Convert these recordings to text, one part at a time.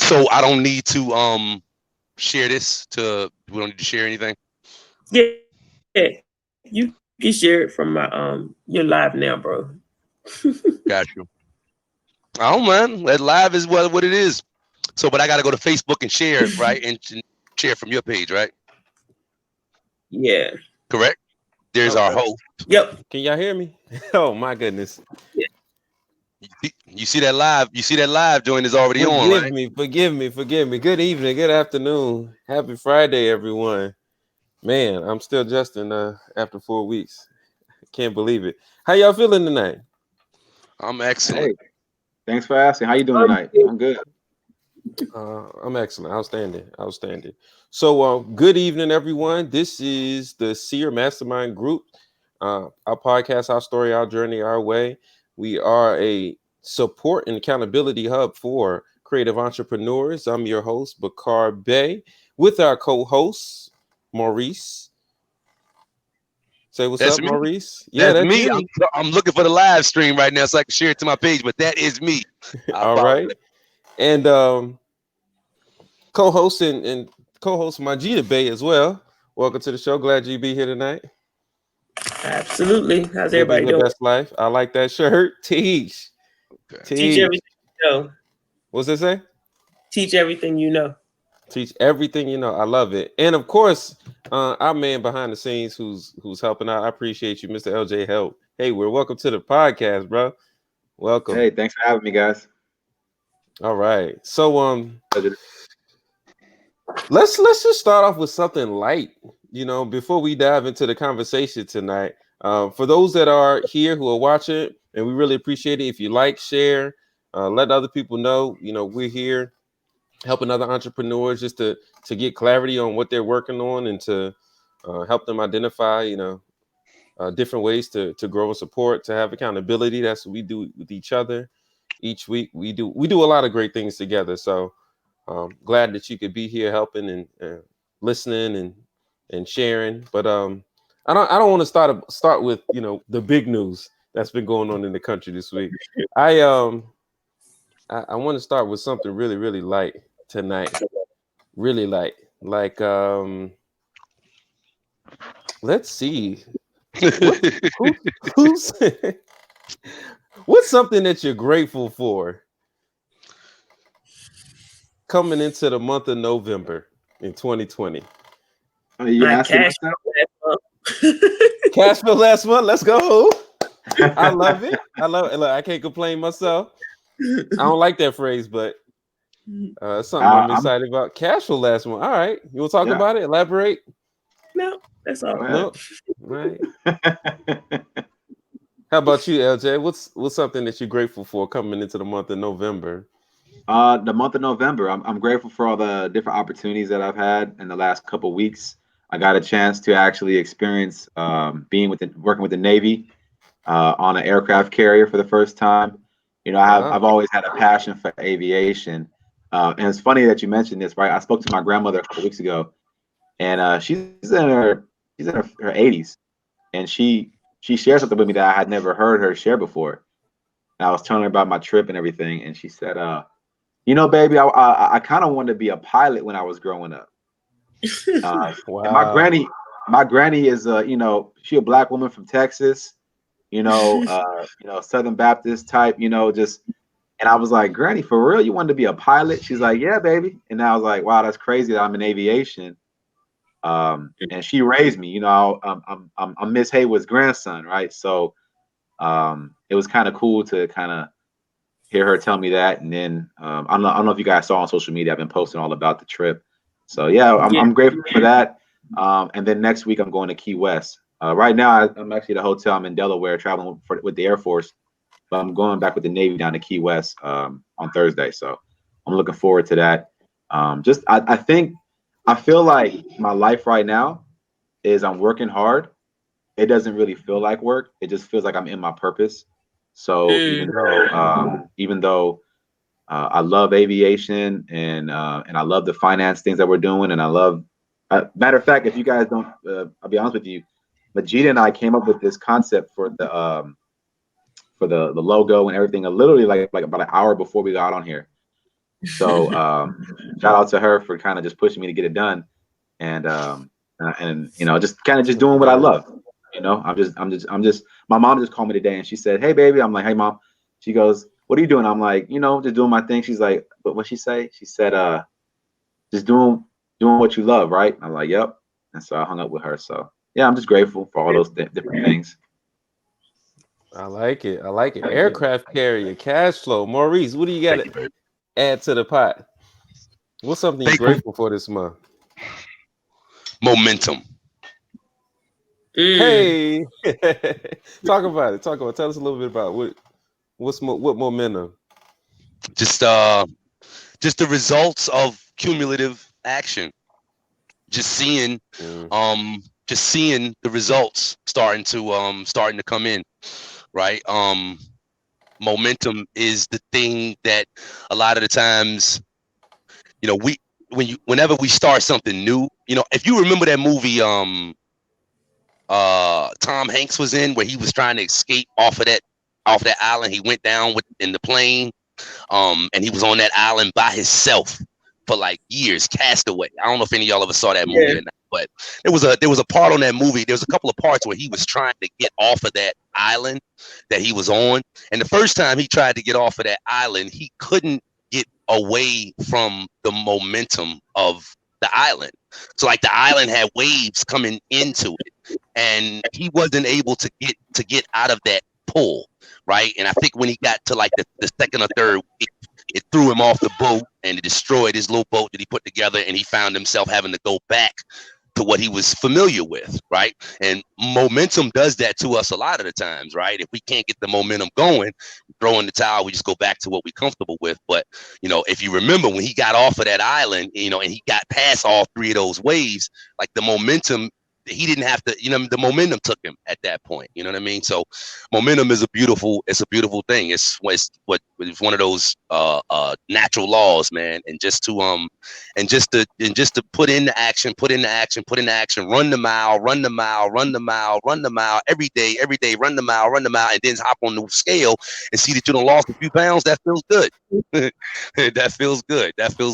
So I don't need to share this to. We don't need to share anything. Yeah, you can share it from my your live now, bro. Got you. Oh man, that live is what it is. So, but I got to go to Facebook and share, right? And share from your page, right? Yeah. Correct. There's our Okay. host. Yep. Can y'all hear me? Oh my goodness. Yeah. You see that live? You see that live joint is already on, Forgive right? me, forgive me, forgive me. Good evening, good afternoon. Happy Friday, everyone. Man, I'm still Justin after 4 weeks. Can't believe it. How y'all feeling tonight? I'm excellent. Hey, thanks for asking. How you doing tonight? I'm good. I'm excellent, outstanding, outstanding. So, good evening, everyone. This is the Seer Mastermind Group. Our podcast, our story, our journey, our way. We are a support and accountability hub for creative entrepreneurs. I'm your host, Bakar Bey, with our co-host, Maurice. Say what's That's up, me. Maurice. Yeah, That's that's me. you. I'm looking for the live stream right now so I can share it to my page. But that is me. I All right. apologize. And co-host and co-host Majida Bay as well. Welcome to the show. Glad you be here tonight. Absolutely. How's Living everybody your doing? best life. I like that shirt. Teach. Okay. Teach Teach. everything you know. What's that say? Teach everything you know. Teach everything you know. I love it. And of course, our man behind the scenes who's helping out. I appreciate you, Mr. LJ Help. Hey, we're welcome to the podcast, bro. Welcome. Hey, thanks for having me, guys. All right. So Pleasure. let's just start off with something light, before we dive into the conversation tonight. For those that are here who are watching, and we really appreciate it if you like, share, let other people know, we're here helping other entrepreneurs just to get clarity on what they're working on and to help them identify, different ways to grow and support, to have accountability. That's what we do with each other each week. We do a lot of great things together. So glad that you could be here helping and listening and sharing. But I don't want to start with the big news that's been going on in the country this week. I want to start with something really really light tonight. Really light. Like let's see. What who who's what's something that you're grateful for coming into the month of November in 2020? You My asking cash myself? flow last month. Cash flow last month. Let's go. I love it. I love it. Look, I can't complain myself. I don't like that phrase, but it's something I'm I'm excited about. Cash flow last month. All right. You want to talk yeah. about it? Elaborate? No, that's Go all. ahead. No. All right. How about you, LJ? What's something that you're grateful for coming into the month of November? The month of November, I'm grateful for all the different opportunities that I've had in the last couple weeks. I got a chance to actually experience working with the Navy on an aircraft carrier for the first time. Wow. I've always had a passion for aviation, and it's funny that you mentioned this, right? I spoke to my grandmother a couple weeks ago, and she's in her 80s, and she shared something with me that I had never heard her share before. And I was telling her about my trip and everything, and she said, baby, I kind of wanted to be a pilot when I was growing up. And my Wow. granny is she a black woman from Texas, Southern Baptist type, just. And I was like, Granny, for real, you wanted to be a pilot? She's like, yeah, baby. And I was like, wow, that's crazy that I'm in aviation. And she raised me. I'm Miss Haywood's grandson, right? So it was kind of cool to kind of hear her tell me that. And then I don't know if you guys saw on social media, I've been posting all about the trip. So yeah, I'm, Yeah. I'm grateful for that. And then next week I'm going to Key West. Right now I'm actually at a hotel. I'm in Delaware traveling with the Air Force, but I'm going back with the Navy down to Key West on Thursday. So I'm looking forward to that. I think I feel like my life right now is I'm working hard. It doesn't really feel like work. It just feels like I'm in my purpose. So Mm. even though I love aviation and I love the finance things that we're doing, and I love. Matter of fact, if you guys don't, I'll be honest with you. Majida and I came up with this concept for the logo and everything. Literally like about an hour before we got on here. So shout out to her for kind of just pushing me to get it done, and just kind of just doing what I love. I'm just. My mom just called me today and she said, "Hey, baby." I'm like, "Hey, mom." She goes, "What are you doing?" I'm like, just doing my thing. She's like, "But what she say?" She said, "Just doing what you love, right?" I'm like, "Yep." And so I hung up with her. So yeah, I'm just grateful for all those different things. I like it. I like it. Aircraft carrier, cash flow. Maurice, what do you got Thank you, to baby. add to the pot? What's something you're Thankful. grateful for this month? Momentum. Hey, talk about it. Tell us a little bit about what momentum. Just the results of cumulative action. Just seeing the results starting to come in, right? Momentum is the thing that a lot of the times, whenever we start something new, if you remember that movie Tom Hanks was in, where he was trying to escape off that island. He went down in the plane, and he was on that island by himself for like years, castaway. I don't know if any of y'all ever saw that movie or not, but there was a part on that movie. There was a couple of parts where he was trying to get off of that island that he was on, and the first time he tried to get off of that island, he couldn't get away from the momentum of the island. So like the island had waves coming into it, and he wasn't able to get out of that pull, right? And I think when he got to like the second or third week, it threw him off the boat and it destroyed his little boat that he put together, and he found himself having to go back to what he was familiar with, right? And momentum does that to us a lot of the times, right? If we can't get the momentum going, throw in the towel, we just go back to what we're comfortable with. But, if you remember when he got off of that island, and he got past all three of those waves, like the momentum, he didn't have to, the momentum took him at that point. You know what I mean? So momentum is a beautiful thing. It's one of those natural laws, man. And just to put in the action, run the mile every day, run the mile, and then hop on the scale and see that you don't lost a few pounds. That feels good. That feels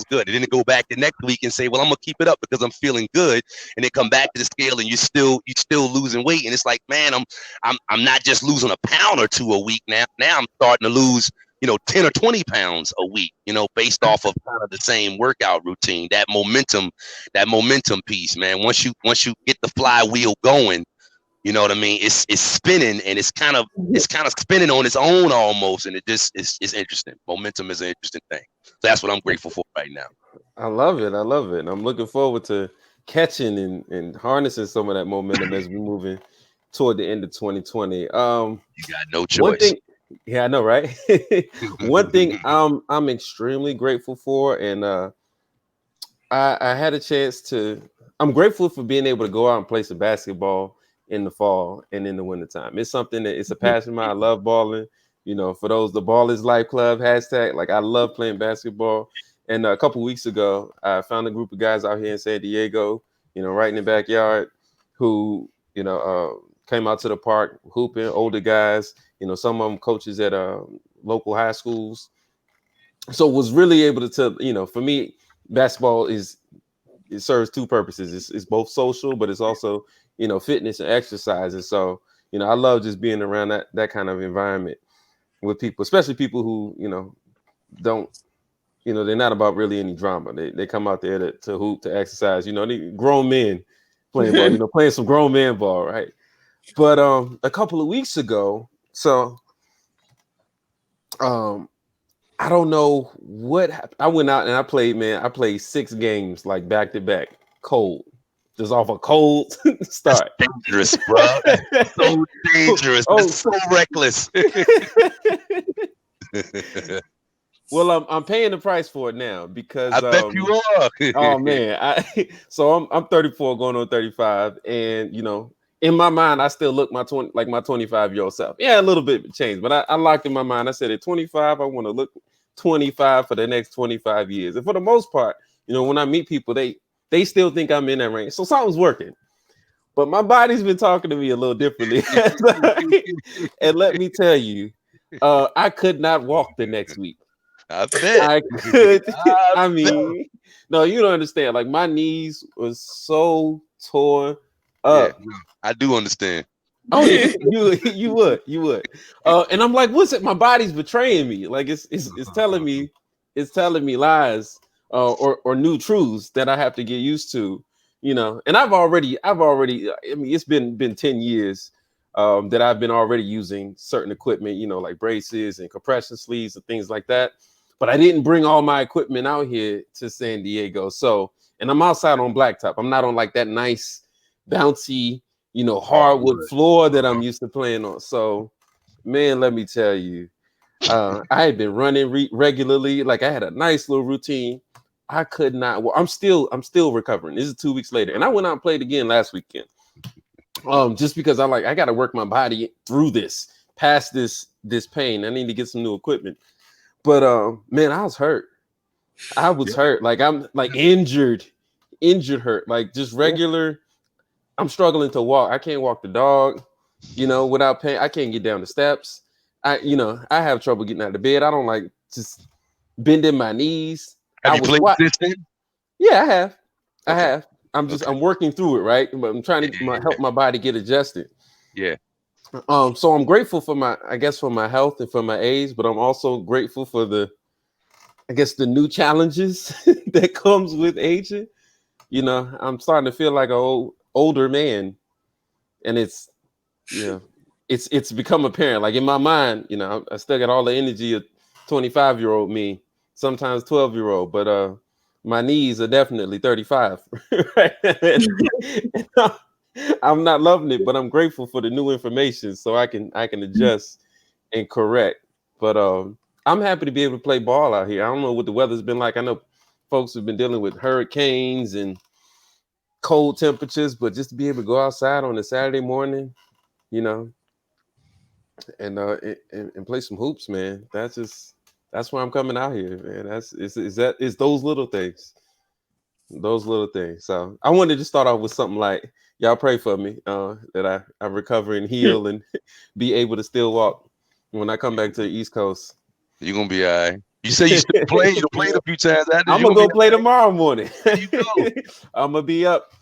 good. And then to go back the next week and say, well, I'm gonna keep it up because I'm feeling good, and then come back to the scale and you're still losing weight, and it's like, man, I'm not just losing a pound or two a week now. Now I'm starting to lose 10 or 20 pounds a week, based off of kind of the same workout routine. That momentum piece, man. Once you get the flywheel going, you know what I mean? It's spinning, and it's kind of spinning on its own almost, and it's interesting. Momentum is an interesting thing. So that's what I'm grateful for right now. I love it. I'm looking forward to catching and harnessing some of that momentum as we moving toward the end of 2020. You got no choice. One thing, yeah, I know, right? One thing I'm extremely grateful for, and I had a chance to. I'm grateful for being able to go out and play some basketball in the fall and in the wintertime. It's something that it's a passion of mine. I love balling. For those, the Ball is Life Club hashtag. Like, I love playing basketball. And a couple weeks ago, I found a group of guys out here in San Diego, right in the backyard, who, came out to the park hooping, older guys, some of them coaches at local high schools. So was really able to, for me, basketball it serves two purposes. It's both social, but it's also, fitness and exercise. And so, I love just being around that kind of environment with people, especially people who, don't, they're not about really any drama. They come out there to hoop, to exercise, they grown men playing ball, playing some grown man ball, right? But a couple of weeks ago, so I don't know what happened. I went out and I played 6 games like back to back, cold. Just off a cold start. That's dangerous, bro. So dangerous. That's so reckless. Well, I'm paying the price for it now because I bet you are. Oh man, so I'm 34 going on 35, and in my mind I still look my 25-year-old self. Yeah, a little bit changed, but I locked in my mind. I said at 25 I want to look 25 for the next 25 years. And for the most part, when I meet people, they still think I'm in that range. So something's working. But my body's been talking to me a little differently. And let me tell you, I could not walk the next week. I bet. I could. I I mean, no, you don't understand. Like my knees was so torn Yeah, up. no, I do understand. Oh, you would. And I'm like, what's it? My body's betraying me. Like it's telling me lies, or new truths that I have to get used to. You know, and I've already. I mean, it's been 10 years that I've been already using certain equipment. You know, like braces and compression sleeves and things like that. But I didn't bring all my equipment out here to San Diego. So, and I'm outside on blacktop. I'm not on like that nice, bouncy, hardwood floor that I'm used to playing on. So, man, let me tell you, I had been running regularly. Like I had a nice little routine. I could not. Well, I'm still recovering. This is 2 weeks later, and I went out and played again last weekend. Just because I got to work my body through past this pain. I need to get some new equipment. But man, I was hurt. I was hurt. Like I'm like injured hurt. Like just regular. I'm struggling to walk. I can't walk the dog, without pain. I can't get down the steps. I have trouble getting out of bed. I don't like just bending my knees. Have you played this thing? Yeah, I have. Okay. I have. I'm working through it, right? But I'm trying to help my body get adjusted. Yeah. So I'm grateful for my health and for my age, but I'm also grateful for the new challenges that comes with aging. I'm starting to feel like an older man, and it's become apparent. Like in my mind, I still got all the energy of 25-year-old me, sometimes 12-year-old, but my knees are definitely 35. Right? I'm not loving it, but I'm grateful for the new information so I can adjust and correct. But I'm happy to be able to play ball out here. I don't know what the weather's been like. I know folks have been dealing with hurricanes and cold temperatures, but just to be able to go outside on a Saturday morning, and play some hoops, man. That's why I'm coming out here, man. It's those little things. Those little things. So I wanted to start off with something like, y'all pray for me that I recover and heal and be able to still walk when I come back to the East Coast. You're gonna be all right. You say you still play. You played a few times. I'm gonna go play tomorrow morning. There you go. I'm gonna be up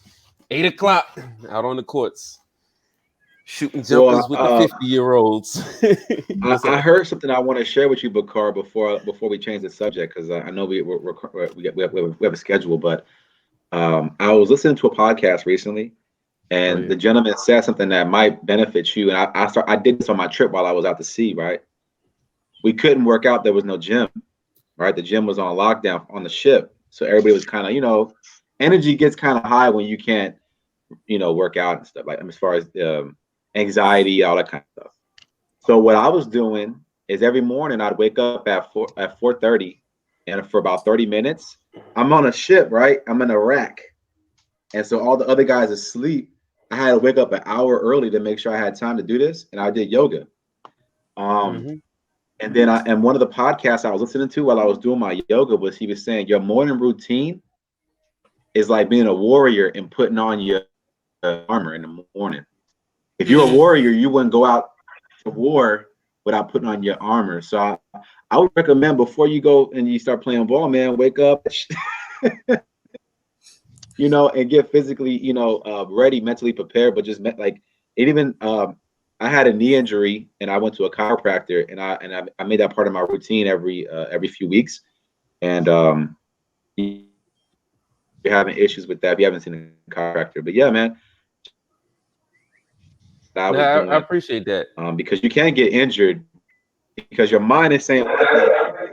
8 o'clock out on the courts, shooting jumpers with the 50-year-olds. I heard something I want to share with you, Bakar, before we change the subject, because I know we have a schedule. But I was listening to a podcast recently, and the gentleman said something that might benefit you. And I did this on my trip while I was out to sea. Right, we couldn't work out. There was no gym. Right, the gym was on lockdown on the ship, so everybody was kind of, energy gets kind of high when you can't, work out and stuff, like as far as anxiety, all that kind of stuff. So what I was doing is every morning I'd wake up at 4:30, and for about 30 minutes, I'm on a ship, right? I'm in a rack, and so all the other guys asleep. I had to wake up an hour early to make sure I had time to do this, and I did yoga. And then and one of the podcasts I was listening to while I was doing my yoga was, he was saying your morning routine is like being a warrior and putting on your armor in the morning. If you're a warrior, you wouldn't go out to war without putting on your armor. So I would recommend, before you go and you start playing ball, man, wake up, and get physically, ready, mentally prepared. But just like it even, I had a knee injury and I went to a chiropractor, and I made that part of my routine every few weeks. And you're having issues with that if you haven't seen a chiropractor. But yeah, man. I appreciate that. Because you can't get injured because your mind is saying one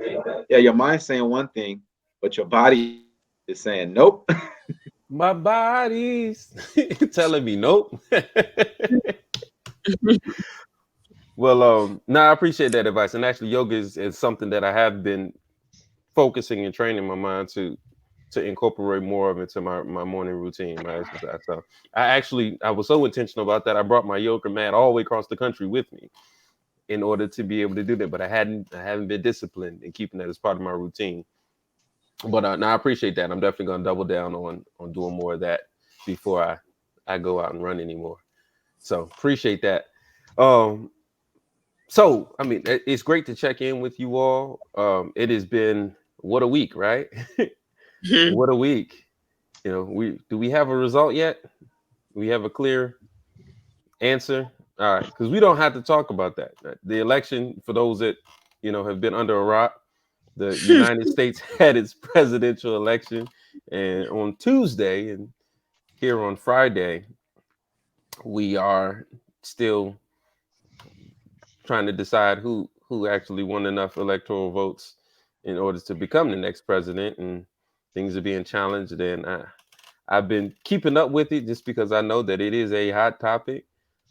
thing. Yeah, your mind's saying one thing, but your body is saying nope. My body's telling me nope. Well, I appreciate that advice. And actually, yoga is something that I have been focusing and training my mind to incorporate more of into my morning routine, my exercise. So I was so intentional about that. I brought my yoga mat all the way across the country with me in order to be able to do that. But I haven't been disciplined in keeping that as part of my routine. But now I appreciate that. I'm definitely going to double down on doing more of that before I go out and run anymore. So appreciate that. So, I mean, it's great to check in with you all. It has been what a week, right? What a week. You know, we have a result yet? We have a clear answer. All right, because we don't have to talk about that. The election, for those that have been under a rock, the United States had its presidential election, and on Tuesday and here on Friday, we are still trying to decide who actually won enough electoral votes in order to become the next president, and things are being challenged. And I've been keeping up with it just because I know that it is a hot topic,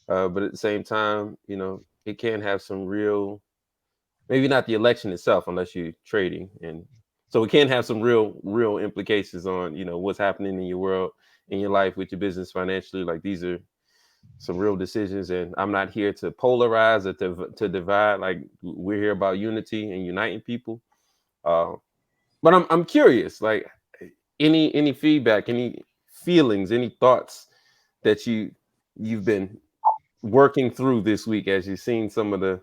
but at the same time, it can have some real, maybe not the election itself unless you're trading, and so it can have some real implications on what's happening in your world, in your life, with your business, financially. Like, these are some real decisions, and I'm not here to polarize or to divide. Like, we're here about unity and uniting people. But I'm curious, like, any feedback, any feelings, any thoughts that you've been working through this week as you've seen some of the,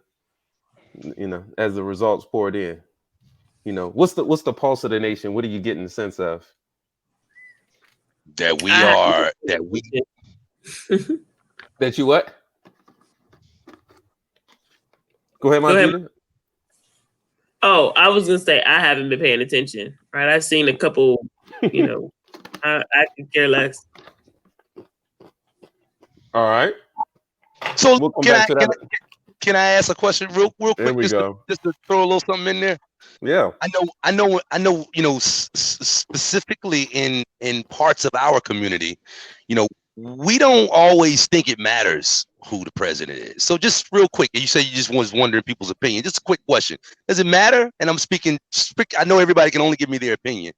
as the results poured in. What's the pulse of the nation? What are you getting the sense of? That That you what? Go ahead, Majida. Oh, I was gonna say I haven't been paying attention. Right, I've seen a couple. I could care less. All right. So we'll come back to that. Can I ask a question real quick? There we go. Just to throw a little something in there. Yeah. I know. Specifically in parts of our community, we don't always think it matters who the president is. So just real quick, you say you just was wondering people's opinion. Just a quick question: does it matter? And I'm speaking. I know everybody can only give me their opinion.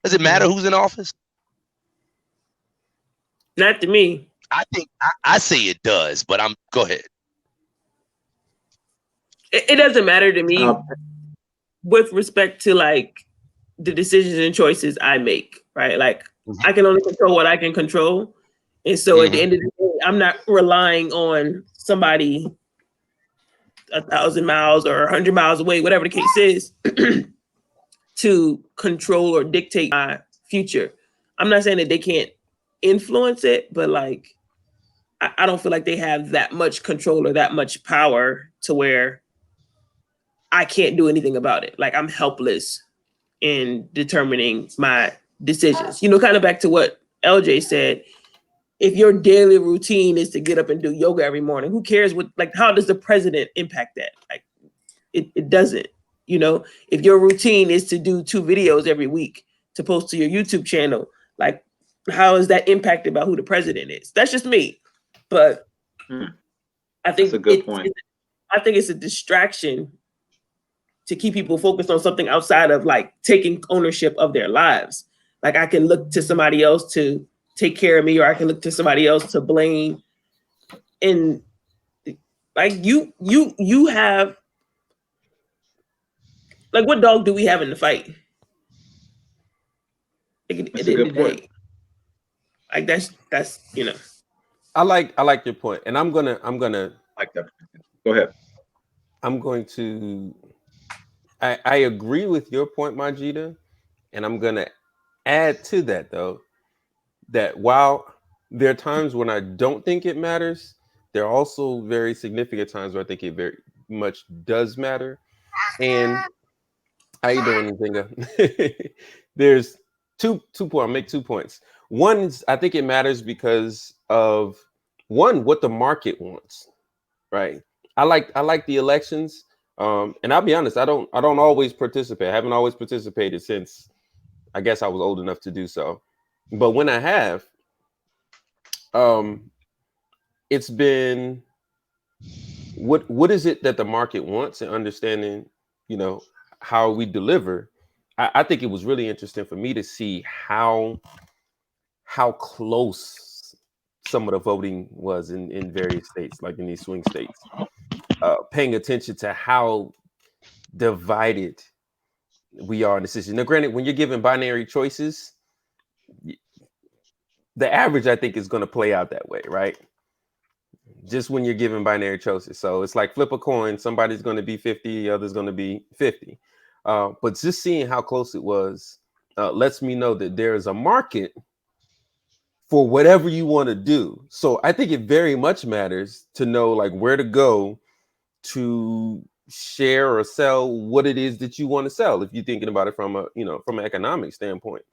Does it matter who's in office? Not to me. I think I say it does, but go ahead. It doesn't matter to me with respect to like the decisions and choices I make, right? Like, I can only control what I can control. And so at the end of the day, I'm not relying on somebody 1,000 miles or 100 miles away, whatever the case is, to control or dictate my future. I'm not saying that they can't influence it, but like, I don't feel like they have that much control or that much power to where I can't do anything about it. Like, I'm helpless in determining my decisions. Kind of back to what LJ said. If your daily routine is to get up and do yoga every morning, who cares how does the president impact that? Like, it doesn't. If your routine is to do 2 videos every week to post to your YouTube channel, like, how is that impacted by who the president is? That's just me. But I think that's a good point. I think it's a distraction to keep people focused on something outside of like taking ownership of their lives. Like, I can look to somebody else to take care of me, or I can look to somebody else to blame. And like, you have, like, what dog do we have in the fight? That's a good point. Like, that's I like your point, and I'm gonna like that. Go ahead. I'm going to. I agree with your point, Majida, and I'm gonna add to that though, that while there are times when I don't think it matters, there are also very significant times where I think it very much does matter. And how you doing, Zinga? There's two points. I'll make 2 points. One is, I think it matters because of what the market wants, right? I like the elections, and I'll be honest, I don't always participate. I haven't always participated since I guess I was old enough to do so. But when I have, it's been what is it that the market wants, and understanding, how we deliver. I think it was really interesting for me to see how close some of the voting was in various states, like in these swing states. Paying attention to how divided we are in the system. Now, granted, when you're given binary choices, the average, I think, is going to play out that way, right? just when you're given binary choices. So it's like flip a coin. Somebody's going to be 50, the other's going to be 50. But just seeing how close it was lets me know that there is a market for whatever you want to do. So I think it very much matters to know like where to go to share or sell what it is that you want to sell. If you're thinking about it from a, from an economic standpoint,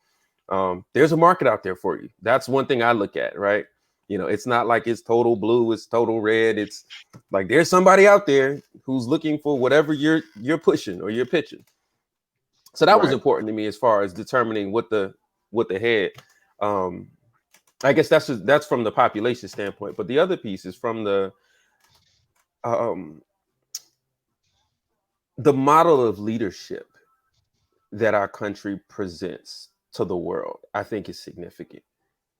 there's a market out there for you. That's one thing I look at, right? It's not like it's total blue, it's total red. It's like there's somebody out there who's looking for whatever you're pushing or you're pitching. So that was important to me as far as determining what the head. I guess that's from the population standpoint, but the other piece is from the model of leadership that our country presents to the world. I think is significant,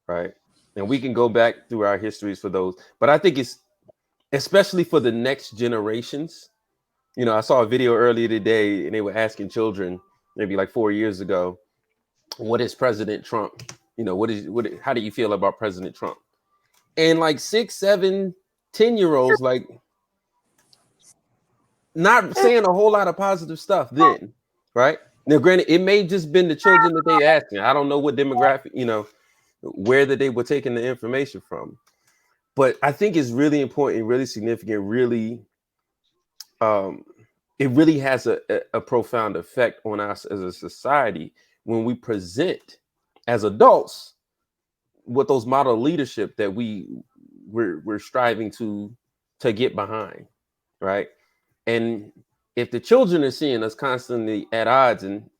right? And we can go back through our histories for those, but I think it's especially for the next generations. I saw a video earlier today and they were asking children maybe like 4 years ago, what is President Trump? How do you feel about President Trump? And like 6, 7, 10-year-olds, like not saying a whole lot of positive stuff then, right? Now, granted, it may just been the children that they asking. I don't know what demographic, where that they were taking the information from. But I think it's really important, really significant, really, it really has a profound effect on us as a society when we present as adults with those model leadership that we're striving to get behind, right? And if the children are seeing us constantly at odds and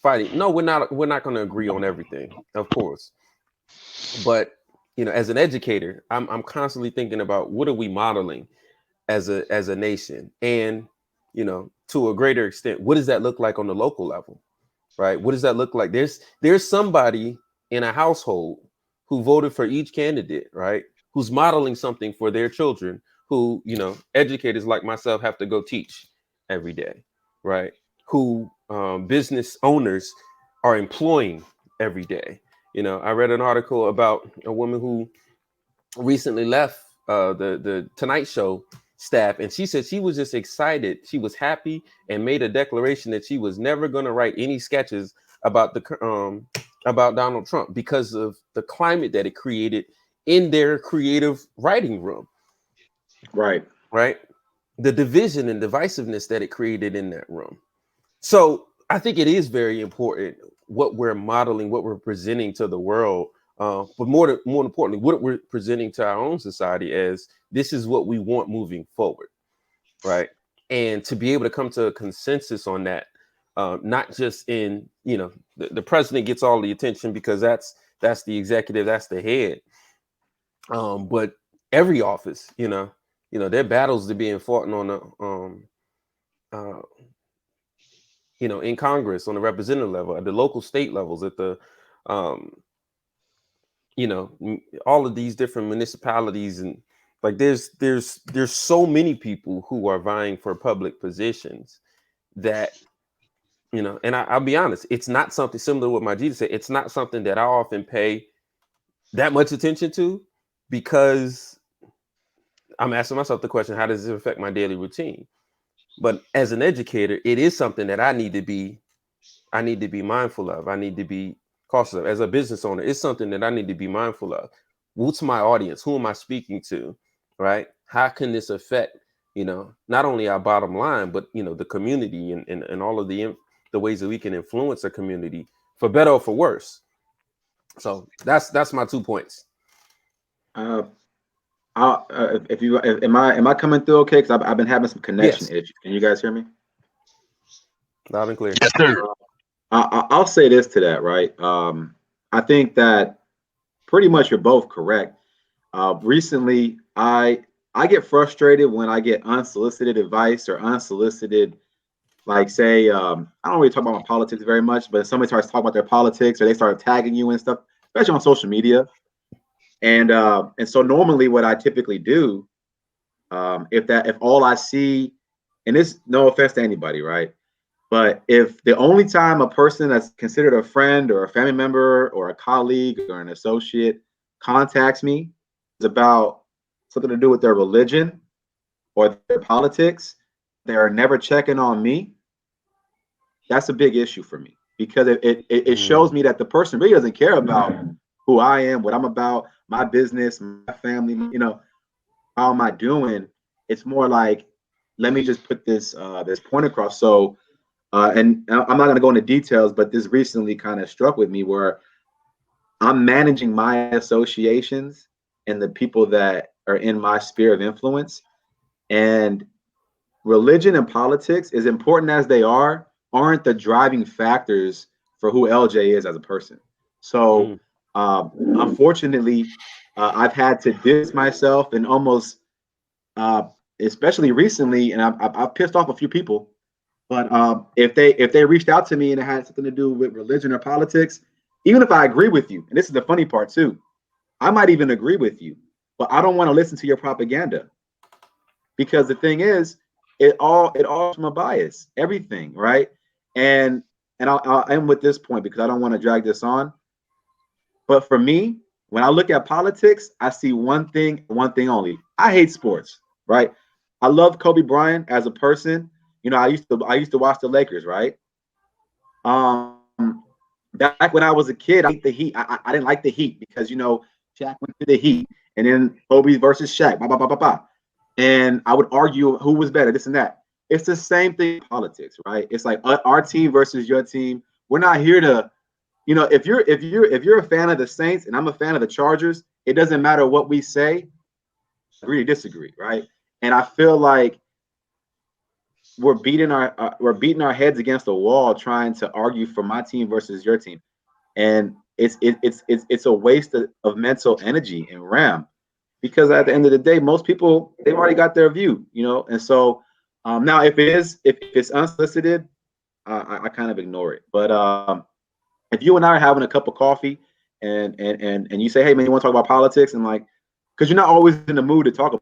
fighting, no, we're not going to agree on everything, of course. But as an educator, I'm constantly thinking about what are we modeling as a nation, and to a greater extent, what does that look like on the local level, right? What does that look like? There's somebody in a household who voted for each candidate, right? Who's modeling something for their children, who, educators like myself have to go teach every day, right? Who business owners are employing every day. I read an article about a woman who recently left the Tonight Show staff, and she said she was just excited. She was happy and made a declaration that she was never going to write any sketches about about Donald Trump because of the climate that it created in their creative writing room. Right. The division and divisiveness that it created in that room. So I think it is very important what we're modeling, what we're presenting to the world, but more importantly, what we're presenting to our own society as this is what we want moving forward, right? And to be able to come to a consensus on that, not just in, the president gets all the attention because that's the executive, that's the head, but every office, there are battles that are being fought on the in Congress, on the representative level, at the local state levels, at the all of these different municipalities, and like there's so many people who are vying for public positions that and I'll be honest, it's not something similar to what Majid said. It's not something that I often pay that much attention to because I'm asking myself the question, how does it affect my daily routine? But as an educator, it is something that I need to be mindful of. I need to be cautious of. As a business owner, it's something that I need to be mindful of. What's my audience? Who am I speaking to? Right? How can this affect, not only our bottom line, but the community and all of the ways that we can influence a community for better or for worse. So that's my 2 points. Am I coming through okay? Because I've been having some connection issues. Can you guys hear me? Loud and clear. Yes, sir. I'll say this to that, right? I think that pretty much you're both correct. Recently, I get frustrated when I get unsolicited advice or unsolicited, like say, I don't really talk about my politics very much, but if somebody starts talking about their politics or they start tagging you and stuff, especially on social media. And so normally what I typically do, if all I see, and this, no offense to anybody, right? But if the only time a person that's considered a friend or a family member or a colleague or an associate contacts me is about something to do with their religion or their politics, they are never checking on me, that's a big issue for me, because it shows me that the person really doesn't care about who I am, what I'm about, my business, my family, how am I doing? It's more like, let me just put this this point across. So, and I'm not going to go into details, but this recently kind of struck with me where I'm managing my associations and the people that are in my sphere of influence. And religion and politics, as important as they are, aren't the driving factors for who LJ is as a person. So, unfortunately, I've had to diss myself and almost, especially recently, and I've pissed off a few people. But if they reached out to me and it had something to do with religion or politics, even if I agree with you, and this is the funny part too, I might even agree with you, but I don't want to listen to your propaganda, because the thing is, it all from a bias, everything, right? And I'll end with this point because I don't want to drag this on. But for me, when I look at politics, I see one thing only. I hate sports, right? I love Kobe Bryant as a person. I used to watch the Lakers, right? Back when I was a kid, I hate the Heat. I didn't like the Heat because Shaq went to the Heat, and then Kobe versus Shaq, blah blah blah blah blah. And I would argue who was better, this and that. It's the same thing in politics, right? It's like our team versus your team. We're not here to, if you're a fan of the Saints and I'm a fan of the Chargers, it doesn't matter what we say, agree to disagree, right? And I feel like we're beating our heads against the wall trying to argue for my team versus your team, and it's a waste of mental energy and RAM, because at the end of the day, most people, they've already got their view, and so now if it's unsolicited, I kind of ignore it. But if you and I are having a cup of coffee and you say, hey man, you want to talk about politics, and like, because you're not always in the mood to talk about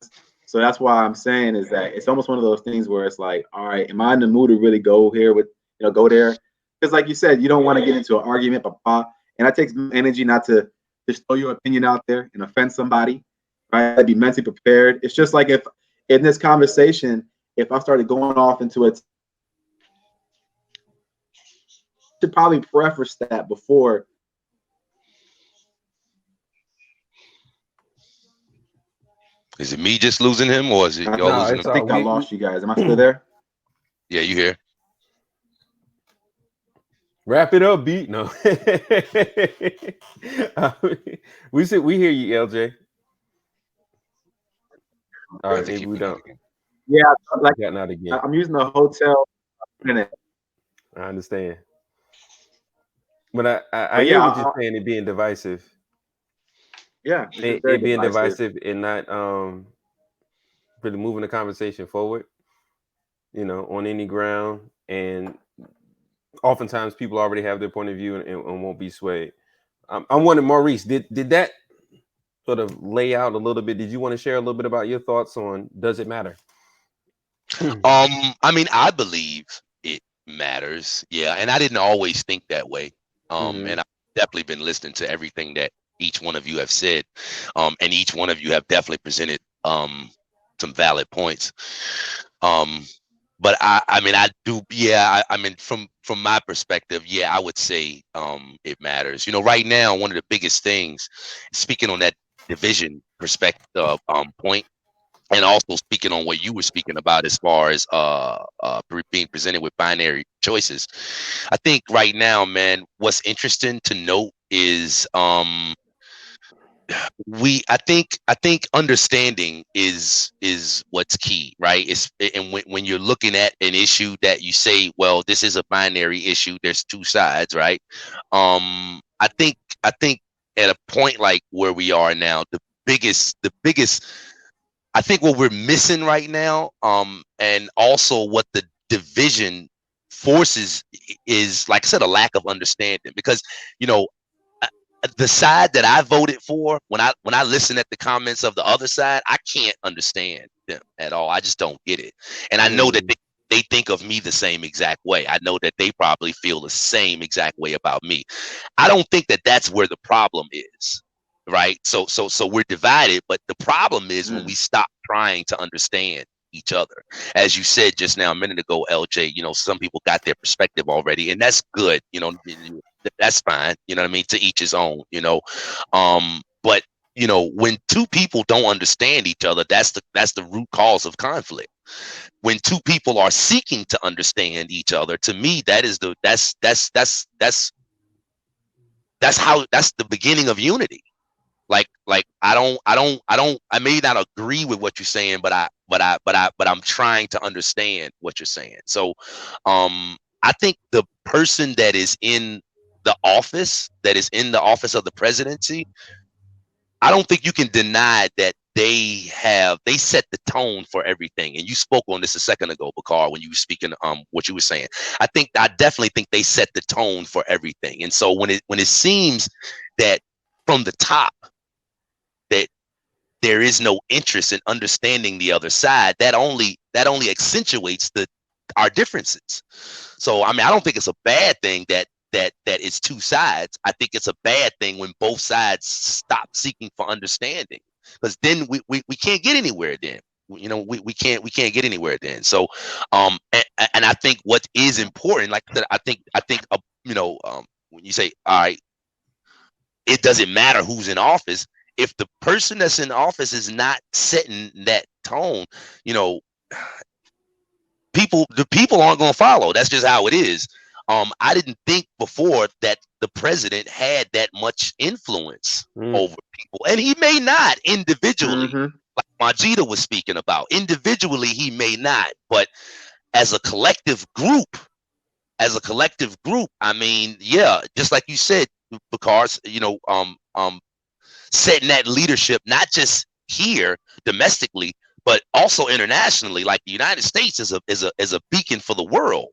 it. So that's why I'm saying is that it's almost one of those things where it's like, all right, am I in the mood to really go here with, go there? Because like you said, you don't want to get into an argument, and that takes energy not to just throw your opinion out there and offend somebody, right? Be mentally prepared. It's just like if in this conversation, if I started going off into it, should probably preface that before. Is it me just losing him, or is it y'all losing him? I think I lost you guys. Am I still there? Yeah, you here. Wrap it up, beat. No. We hear you, LJ. All right, maybe we don't. Yeah, like not again. I'm using the hotel internet. I understand. But I hear what you're saying, it being divisive. Yeah, it being divisive and not really moving the conversation forward, on any ground. And oftentimes people already have their point of view and won't be swayed. I'm wondering, Maurice, did that sort of lay out a little bit? Did you want to share a little bit about your thoughts on does it matter? I mean, I believe it matters. Yeah, and I didn't always think that way. And I've definitely been listening to everything that each one of you have said. And each one of you have definitely presented some valid points. But I mean, I do. Yeah, I mean, from my perspective, yeah, I would say it matters. Right now, one of the biggest things, speaking on that division perspective point, and also speaking on what you were speaking about as far as being presented with binary choices, I think right now, man, what's interesting to note is I think understanding is what's key, right? And when you're looking at an issue that you say, well, this is a binary issue, there's two sides, right? I think at a point like where we are now, the biggest I think what we're missing right now, and also what the division forces is, like I said, a lack of understanding. Because the side that I voted for, when I listen at the comments of the other side, I can't understand them at all. I just don't get it. And I know that they think of me the same exact way. I know that they probably feel the same exact way about me. I don't think that that's where the problem is. right? So we're divided. But the problem is when we stop trying to understand each other. As you said just now a minute ago, LJ, some people got their perspective already, and that's good. That's fine. You know what I mean? To each his own. But when two people don't understand each other, that's the root cause of conflict. When two people are seeking to understand each other, to me, that's the beginning of unity. Like I may not agree with what you're saying, but I'm trying to understand what you're saying. So I think the person that is in the office of the presidency, I don't think you can deny that they set the tone for everything. And you spoke on this a second ago, Bakar, when you were speaking what you were saying. I definitely think they set the tone for everything. And so when it seems that from the top that there is no interest in understanding the other side, that only accentuates our differences. So I mean, I don't think it's a bad thing that it's two sides. I think it's a bad thing when both sides stop seeking for understanding, because then we can't get anywhere then. We can't get anywhere then. So and I think what is important, like I think when you say, all right, it doesn't matter who's in office, if the person that's in office is not setting that tone, the people aren't going to follow. That's just how it is. I didn't think before that the president had that much influence over people, and he may not individually, like Majida was speaking about. Individually, he may not, but as a collective group, I mean, yeah, just like you said, because setting that leadership, not just here domestically, but also internationally. Like the United States is a beacon for the world.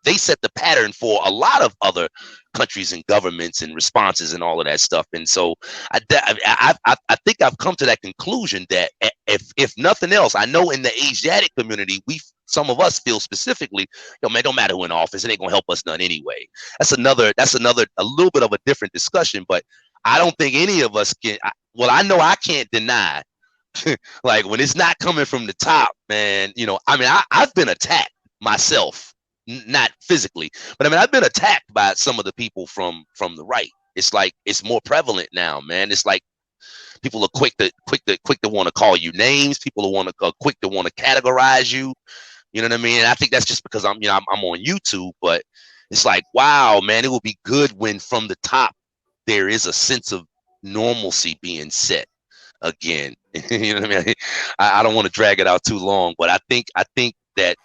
They set the pattern for a lot of other countries and governments and responses and all of that stuff. And so I think I've come to that conclusion that if nothing else, I know in the Asiatic community, some of us feel specifically, man, don't matter who in office, it ain't gonna help us none anyway. That's another a little bit of a different discussion, but I don't think any of us can. I know I can't deny. Like when it's not coming from the top, man, I mean, I've been attacked myself, not physically, but I mean, I've been attacked by some of the people from the right. It's like, it's more prevalent now, man. It's like people are quick to want to call you names. People are quick to want to categorize you. You know what I mean? And I think that's just because I'm on YouTube, but it's like, wow, man, it would be good when from the top there is a sense of normalcy being set again. You know what I mean? I don't want to drag it out too long, but I think that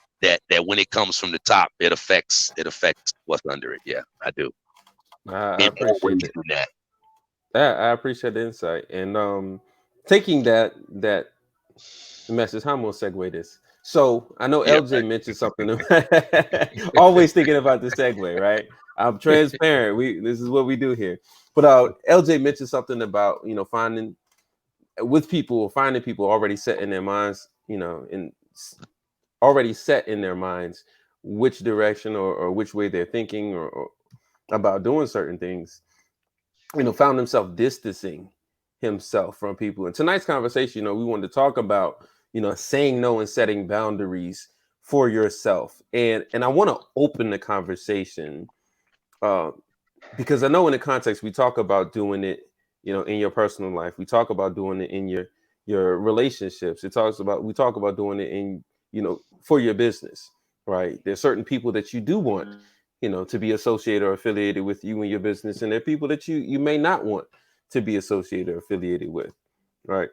when it comes from the top, it affects what's under it. Yeah, I do. I appreciate that. I appreciate the insight, and taking that message. How I'm gonna segue this. So I know LJ mentioned something. Always thinking about the segue, right? I'm transparent. This is what we do here. But LJ mentioned something about finding people already set in their minds, already set in their minds which direction or which way they're thinking or about doing certain things. Found himself distancing himself from people. In tonight's conversation, we wanted to talk about saying no and setting boundaries for yourself. And I want to open the conversation because I know in the context we talk about doing it, in your personal life. We talk about doing it in your relationships. We talk about doing it in, for your business, right? There's certain people that you do want, to be associated or affiliated with you in your business. And there are people that you may not want to be associated or affiliated with, right?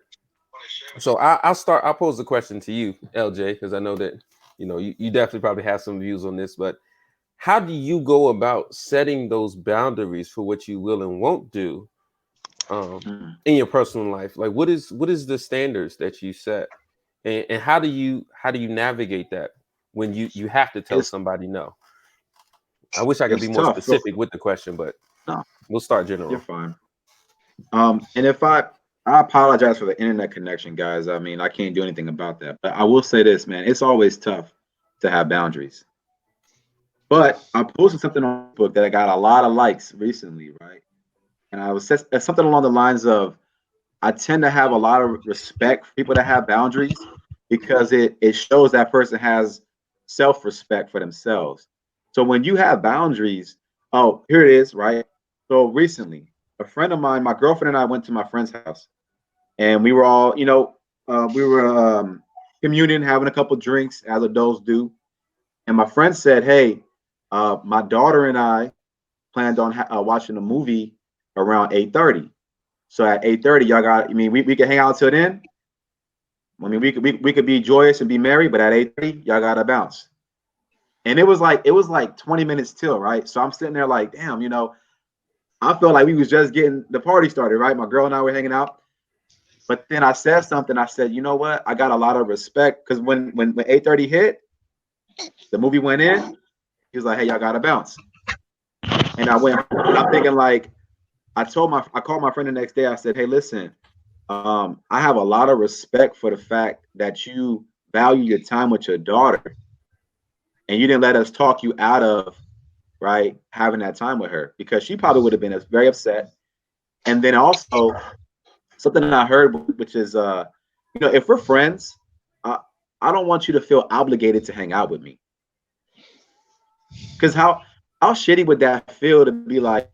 So I'll pose the question to you, LJ, because I know that, you definitely probably have some views on this, but how do you go about setting those boundaries for what you will and won't do in your personal life? Like what is the standards that you set, and how do you navigate that when you have to tell somebody no? I wish I could be more specific with the question, but no, we'll start general. You're fine. And if I apologize for the internet connection, guys. I mean, I can't do anything about that, but I will say this, man, it's always tough to have boundaries. But I posted something on Facebook that I got a lot of likes recently, right? and I was something along the lines of, I tend to have a lot of respect for people that have boundaries because it shows that person has self-respect for themselves. So when you have boundaries, oh, here it is, right? So recently, a friend of mine, my girlfriend and I went to my friend's house, and we were all, we were communing, having a couple drinks as adults do. And my friend said, "Hey, my daughter and I planned on watching a movie around 8:30. So at 8:30, y'all got. I mean, we could hang out till then. I mean, we could be joyous and be merry, but at 8:30, y'all gotta bounce." And it was like 20 minutes till, right? So I'm sitting there like, damn, I felt like we was just getting the party started, right? My girl and I were hanging out. But then I said something. I said, you know what? I got a lot of respect because when 8:30 hit, the movie went in. He was like, "Hey, y'all gotta bounce." And I went. I'm thinking like, I called my friend the next day. I said, "Hey, listen, I have a lot of respect for the fact that you value your time with your daughter, and you didn't let us talk you out of right having that time with her because she probably would have been very upset." And then also something I heard, which is, if we're friends, I don't want you to feel obligated to hang out with me. Because how shitty would that feel to be like,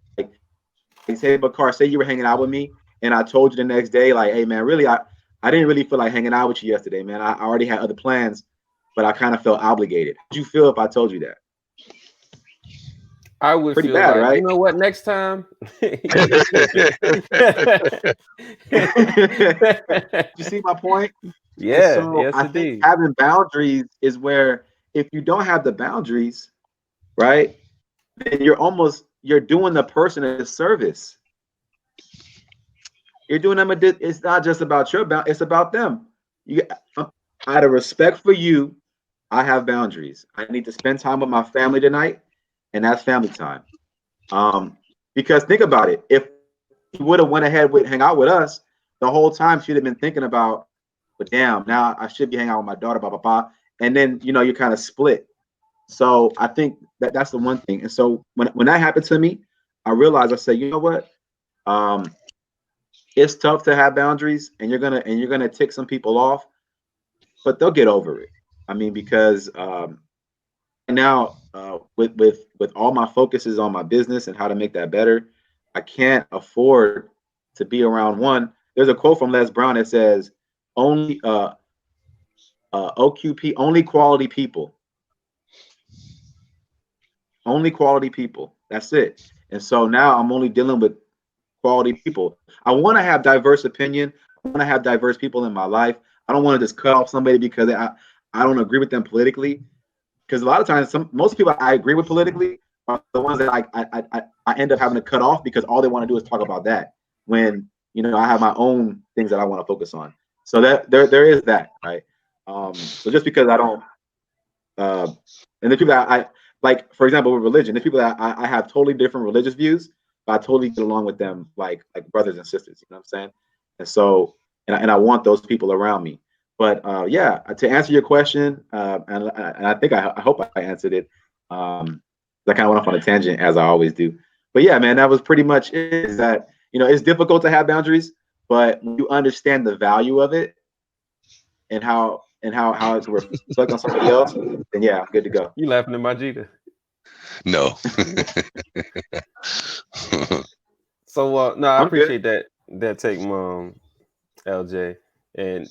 say, Bakar, say you were hanging out with me, and I told you the next day, like, "Hey, man, really, I didn't really feel like hanging out with you yesterday, man. I already had other plans, but I kind of felt obligated." How'd you feel if I told you that? I would Pretty feel bad, like, right? you know what, next time. You see my point? Yeah, so yes, I think indeed. having boundaries is where, if you don't have the boundaries, right, then you're doing the person a service. You're doing them it's not just about your bound, it's about them. Out of respect for you, I have boundaries. I need to spend time with my family tonight, and that's family time. Because think about it, if he would have went ahead with hang out with us the whole time, she'd have been thinking about, but damn, now I should be hanging out with my daughter, blah blah blah, and then you're kind of split. So I think that's the one thing. And so when that happened to me, I realized, I said, you know what, it's tough to have boundaries, and you're gonna tick some people off, but they'll get over it. I mean, because now with all my focus is on my business and how to make that better, I can't afford to be around one. There's a quote from Les Brown that says, "Only OQP, only quality people, only quality people. That's it." And so now I'm only dealing with quality people. I want to have diverse opinion. I want to have diverse people in my life. I don't want to just cut off somebody because I don't agree with them politically. Because a lot of times, most people I agree with politically are the ones that I end up having to cut off because all they want to do is talk about that. When I have my own things that I want to focus on. So that there is that, right? So just because I don't, and the people that I like, for example, with religion, there's people that I have totally different religious views, but I totally get along with them like brothers and sisters. You know what I'm saying? And so, and I want those people around me. But yeah, to answer your question, and I think I hope I answered it. I kind of went off on a tangent, as I always do. But yeah, man, that was pretty much it. Is that it's difficult to have boundaries, but when you understand the value of it and how it can reflect on somebody else, then yeah, I'm good to go. You laughing at Majida? No. So no, I I'm appreciate that take, LJ, and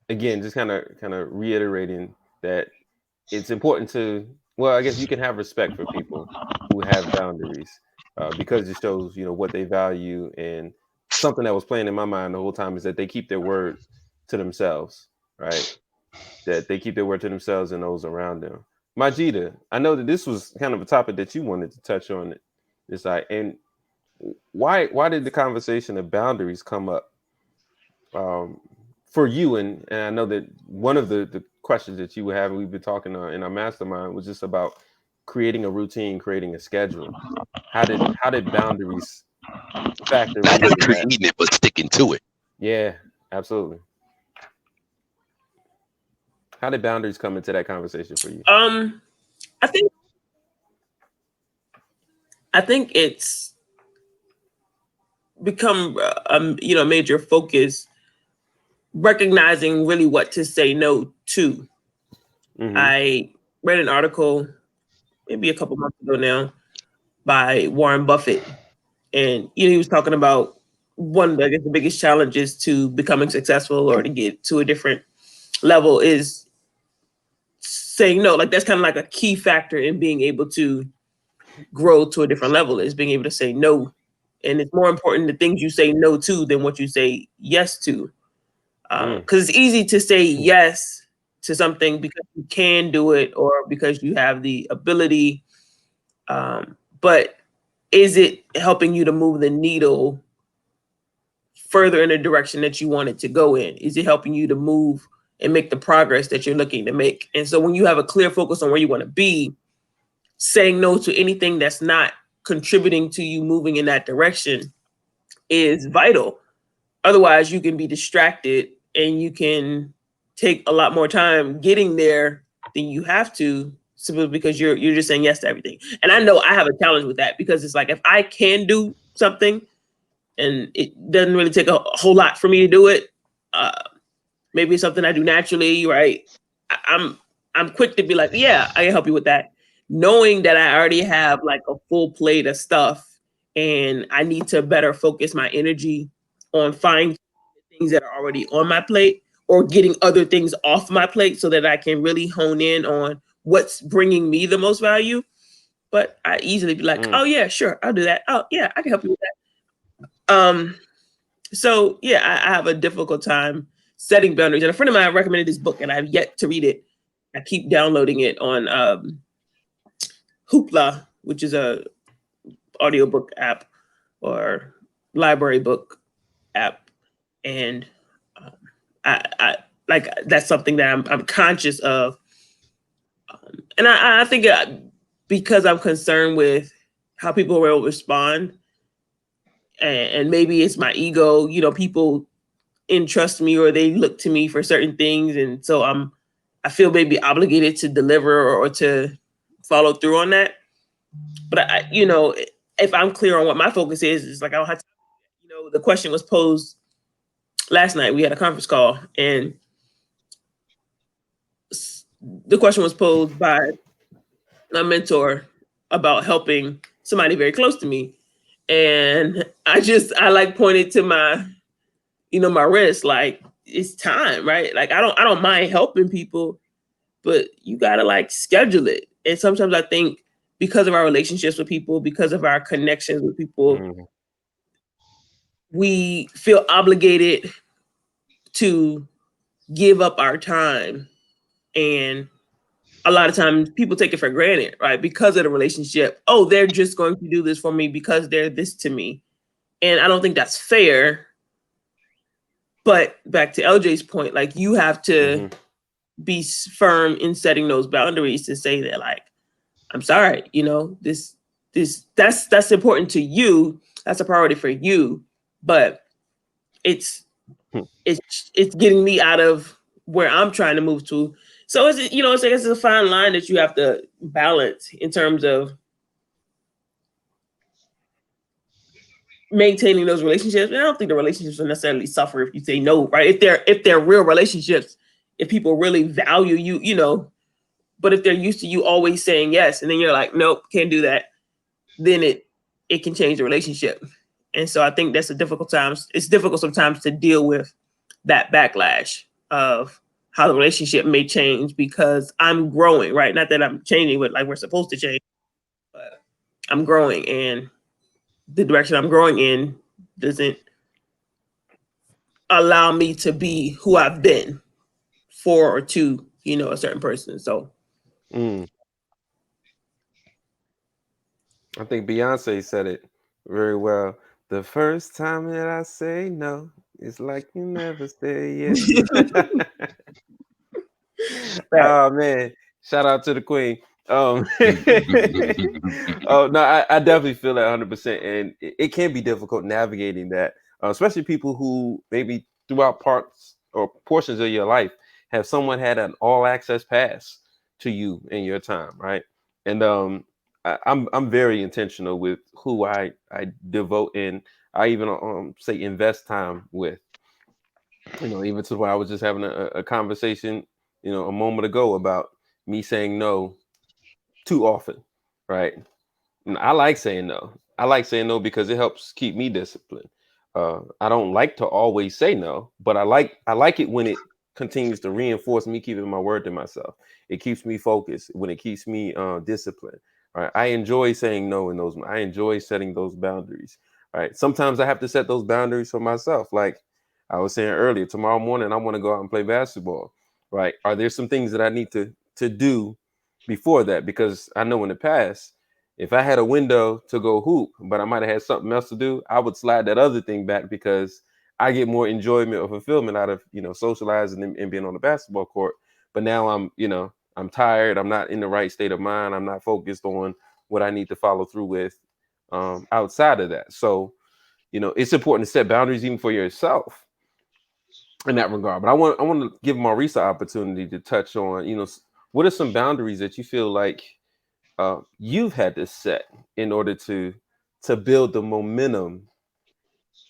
again, just kind of reiterating that it's important to, well, I guess you can have respect for people who have boundaries, because it shows what they value. And something that was playing in my mind the whole time is that they keep their word to themselves, right? That they keep their word to themselves and those around them. Majida, I know that this was kind of a topic that you wanted to touch on. And why did the conversation of boundaries come up for you? And I know that one of the questions that you were having, we've been talking in our mastermind, was just about creating a routine, creating a schedule. How did boundaries factor Not into just that? creating it, but sticking to it. Yeah, absolutely. How did boundaries come into that conversation for you? I think it's become a major focus, recognizing really what to say no to. I read an article maybe a couple months ago now by Warren Buffett, and he was talking about one of the biggest challenges to becoming successful or to get to a different level is saying no. Like, that's kind of like a key factor in being able to grow to a different level, is being able to say no. And it's more important the things you say no to than what you say yes to. Because it's easy to say yes to something because you can do it or because you have the ability. But is it helping you to move the needle further in the direction that you want it to go in? Is it helping you to move and make the progress that you're looking to make? And so when you have a clear focus on where you want to be, saying no to anything that's not contributing to you moving in that direction is vital. Otherwise, you can be distracted and you can take a lot more time getting there than you have to, simply because you're just saying yes to everything. And I know I have a challenge with that, because it's like, if I can do something and it doesn't really take a whole lot for me to do it, maybe it's something I do naturally, right? I'm quick to be like, yeah, I can help you with that, knowing that I already have like a full plate of stuff and I need to better focus my energy on finding things that are already on my plate or getting other things off my plate so that I can really hone in on what's bringing me the most value. But I easily be like, oh yeah, sure, I'll do that. Oh yeah, I can help you with that. So yeah, I have a difficult time setting boundaries. And a friend of mine recommended this book and I have yet to read it. I keep downloading it on Hoopla, which is a audiobook app or library book app. And I like, that's something that I'm conscious of. And I think because I'm concerned with how people will respond, and maybe it's my ego, people entrust me or they look to me for certain things. And so I feel maybe obligated to deliver or to follow through on that. But if I'm clear on what my focus is, it's like, I don't have to, the question was posed last night. We had a conference call and the question was posed by a mentor about helping somebody very close to me. And I like pointed to my, my wrist, like, it's time, right? Like, I don't mind helping people, but you gotta like schedule it. And sometimes I think because of our relationships with people, because of our connections with people, we feel obligated to give up our time. And a lot of times people take it for granted, right? Because of the relationship. Oh, they're just going to do this for me because they're this to me. And I don't think that's fair. But back to LJ's point, like, you have to be firm in setting those boundaries to say that, like, I'm sorry, that's important to you. That's a priority for you, but it's getting me out of where I'm trying to move to. So it's a fine line that you have to balance in terms of maintaining those relationships. And I don't think the relationships will necessarily suffer if you say no, right? If they're real relationships, if people really value you, but if they're used to you always saying yes, and then you're like, nope, can't do that, then it can change the relationship. And so I think that's it's difficult sometimes to deal with that backlash of how the relationship may change because I'm growing, right? Not that I'm changing, but like, we're supposed to change, but I'm growing, and the direction I'm growing in doesn't allow me to be who I've been for or to, a certain person. So I think Beyonce said it very well. The first time that I say no, it's like you never say yes. Oh man, shout out to the queen. Oh no, I definitely feel that 100%, and it can be difficult navigating that, especially people who maybe throughout parts or portions of your life have someone had an all access pass to you in your time, right? And I'm very intentional with who I devote and I even say invest time with. You know, even to where I was just having a conversation, you know, a moment ago about me saying no too often, right? And I like saying no. I like saying no because it helps keep me disciplined. I don't like to always say no, but I like it when it continues to reinforce me keeping my word to myself. It keeps me focused when it keeps me disciplined. Right? I enjoy saying no in those. I enjoy setting those boundaries. Right? Sometimes I have to set those boundaries for myself. Like I was saying earlier, tomorrow morning I want to go out and play basketball. Right? Are there some things that I need to do before that? Because I know in the past, if I had a window to go hoop, but I might have had something else to do, I would slide that other thing back because I get more enjoyment or fulfillment out of, you know, socializing and being on the basketball court. But now I'm tired. I'm not in the right state of mind. I'm not focused on what I need to follow through with outside of that. So, you know, it's important to set boundaries even for yourself in that regard. But I want to give Maurice an opportunity to touch on, you know, what are some boundaries that you feel like you've had to set in order to build the momentum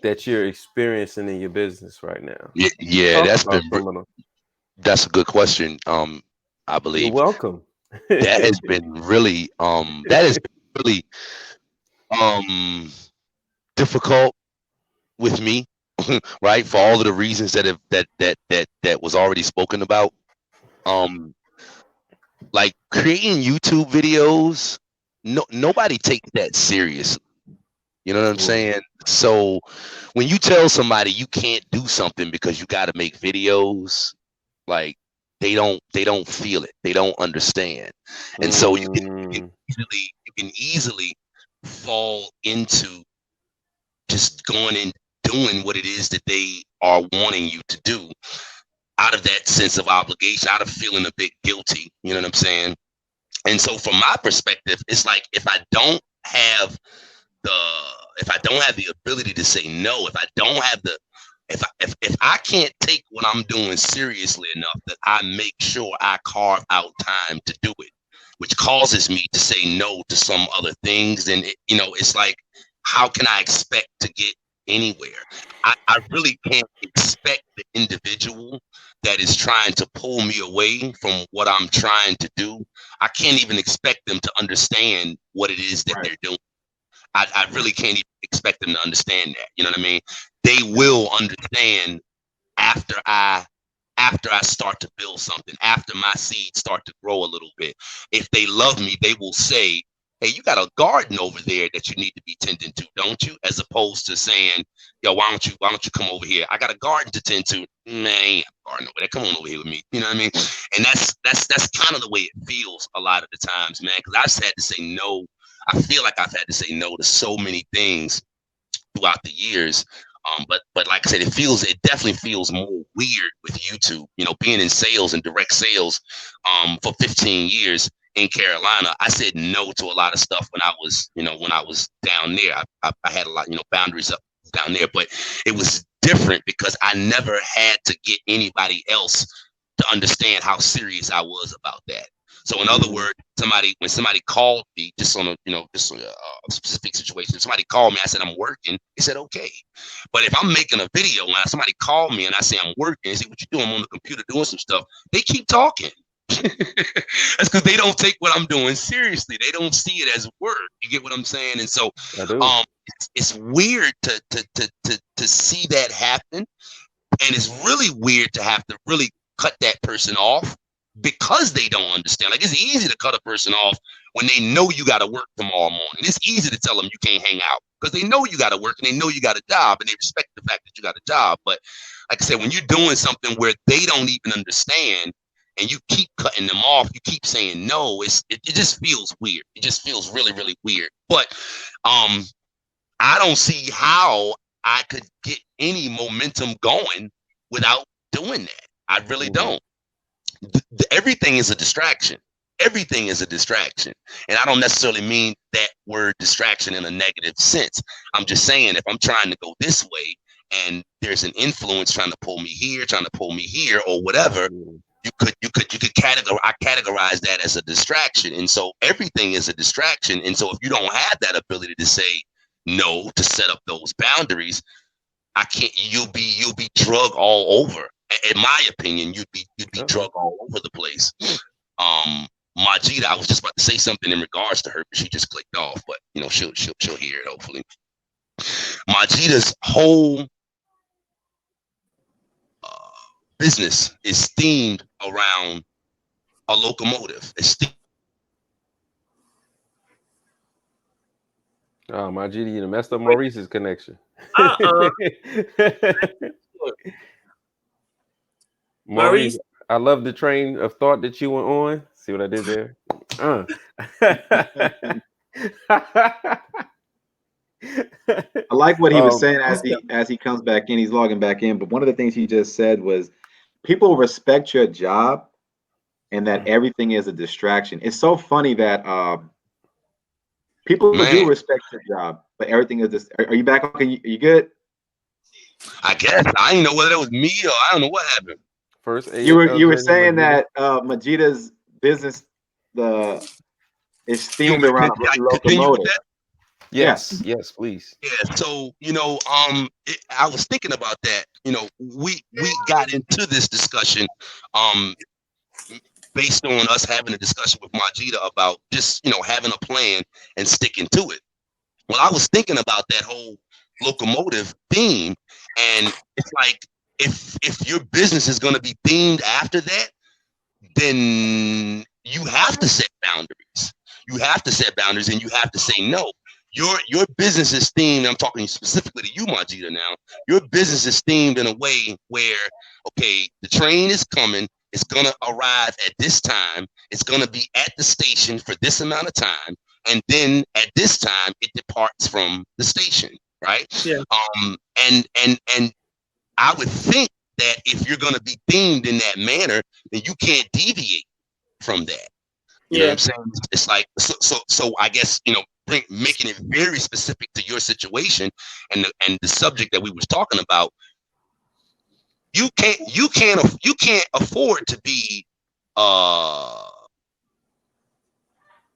that you're experiencing in your business right now? Yeah, that's a good question. I believe you're welcome. that has been really difficult with me, right? For all of the reasons that was already spoken about. Like creating YouTube videos, nobody takes that seriously. You know what I'm saying? So when you tell somebody you can't do something because you got to make videos, like they don't feel it. They don't understand. And so you can easily fall into just going and doing what it is that they are wanting you to do out of that sense of obligation, out of feeling a bit guilty. You know what I'm saying? And so from my perspective, it's like if I don't have the ability to say no, if I can't take what I'm doing seriously enough that I make sure I carve out time to do it, which causes me to say no to some other things, then it's like, how can I expect to get anywhere? I really can't expect the individual that is trying to pull me away from what I'm trying to do. I can't even expect them to understand what it is that they're doing. I really can't even expect them to understand that. You know what I mean? They will understand after I start to build something, after my seeds start to grow a little bit. If they love me, they will say, hey, you got a garden over there that you need to be tending to, don't you? As opposed to saying, yo, why don't you come over here? I got a garden to tend to. Man, I ain't a garden over there. Come on over here with me. You know what I mean? And that's kind of the way it feels a lot of the times, man. Because I've had to say no. I feel like I've had to say no to so many things throughout the years. But like I said, it definitely feels more weird with YouTube. You know, being in sales and direct sales for 15 years in Carolina, I said no to a lot of stuff when I was down there. I had a lot, boundaries up down there, but it was different because I never had to get anybody else to understand how serious I was about that. So in other words, when somebody called me just on a specific situation, somebody called me, I said, I'm working. They said, okay. But if I'm making a video and somebody called me and I say I'm working, they say, what you doing? I'm on the computer doing some stuff. They keep talking. That's because they don't take what I'm doing seriously. They don't see it as work. You get what I'm saying? And so it's weird to see that happen. And it's really weird to have to really cut that person off because they don't understand. Like, it's easy to cut a person off when they know you got to work tomorrow morning. It's easy to tell them you can't hang out because they know you got to work and they know you got a job and they respect the fact that you got a job. But like I said, when you're doing something where they don't even understand and you keep cutting them off, you keep saying no, it just feels weird. It just feels really, really weird. But I don't see how I could get any momentum going without doing that. I really don't. Everything is a distraction. Everything is a distraction. And I don't necessarily mean that word distraction in a negative sense. I'm just saying if I'm trying to go this way and there's an influence trying to pull me here or whatever, categorize that as a distraction. And so everything is a distraction. And so if you don't have that ability to say no, to set up those boundaries, you'll be drug all over. In my opinion, you'd be drug all over the place. Majida, I was just about to say something in regards to her, but she just clicked off. But she'll hear it hopefully. Majida's whole business is themed around a locomotive. Oh, Majida, you messed up Maurice's connection. Maurice, I love the train of thought that you went on. See what I did there? I like what he was saying as he comes back in. He's logging back in. But one of the things he just said was, people respect your job, and that everything is a distraction. It's so funny that people do respect your job, but everything is just. Are you back? Okay, you good? I guess I didn't know whether it was me or I don't know what happened. First, you were saying that Majida's business is themed around a locomotive. Yes, please. Yeah, so I was thinking about that. We got into this discussion based on us having a discussion with Majida about just having a plan and sticking to it. Well, I was thinking about that whole locomotive theme, and it's like if your business is going to be themed after that, then you have to set boundaries. You have to set boundaries, and you have to say no. Your business is themed. I'm talking specifically to you, Majida. Now, your business is themed in a way where, okay, the train is coming. It's gonna arrive at this time. It's gonna be at the station for this amount of time, and then at this time it departs from the station, right? Yeah. And I would think that if you're gonna be themed in that manner, then you can't deviate from that. You know what I'm saying? It's like so. I guess making it very specific to your situation and the subject that we was talking about. You can't afford to be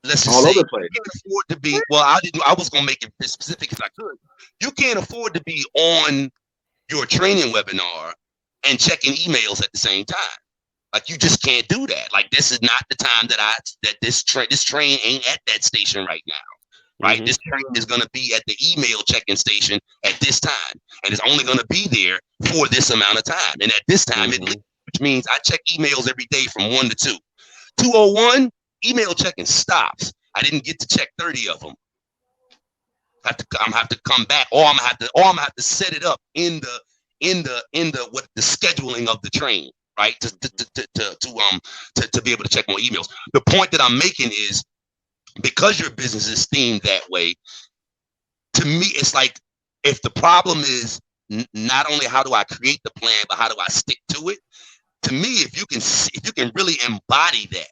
let's just all say over the place. You can't afford to be. Well, I was gonna make it as specific as I could. You can't afford to be on your training webinar and checking emails at the same time. Like, you just can't do that. Like, this is not the time that this train ain't at that station right now. Right, mm-hmm. This train is going to be at the email check-in station at this time, and it's only going to be there for this amount of time. And at this time, mm-hmm. Which means I check emails every day from 1 to 2. 2:01, email checking stops. I didn't get to check 30 of them. I'm gonna have to come back, or I'm gonna have to set it up in the scheduling of the train, right? To be able to check more emails. The point that I'm making is, because your business is themed that way, to me, it's like, if the problem is not only how do I create the plan, but how do I stick to it? To me, if you can really embody that,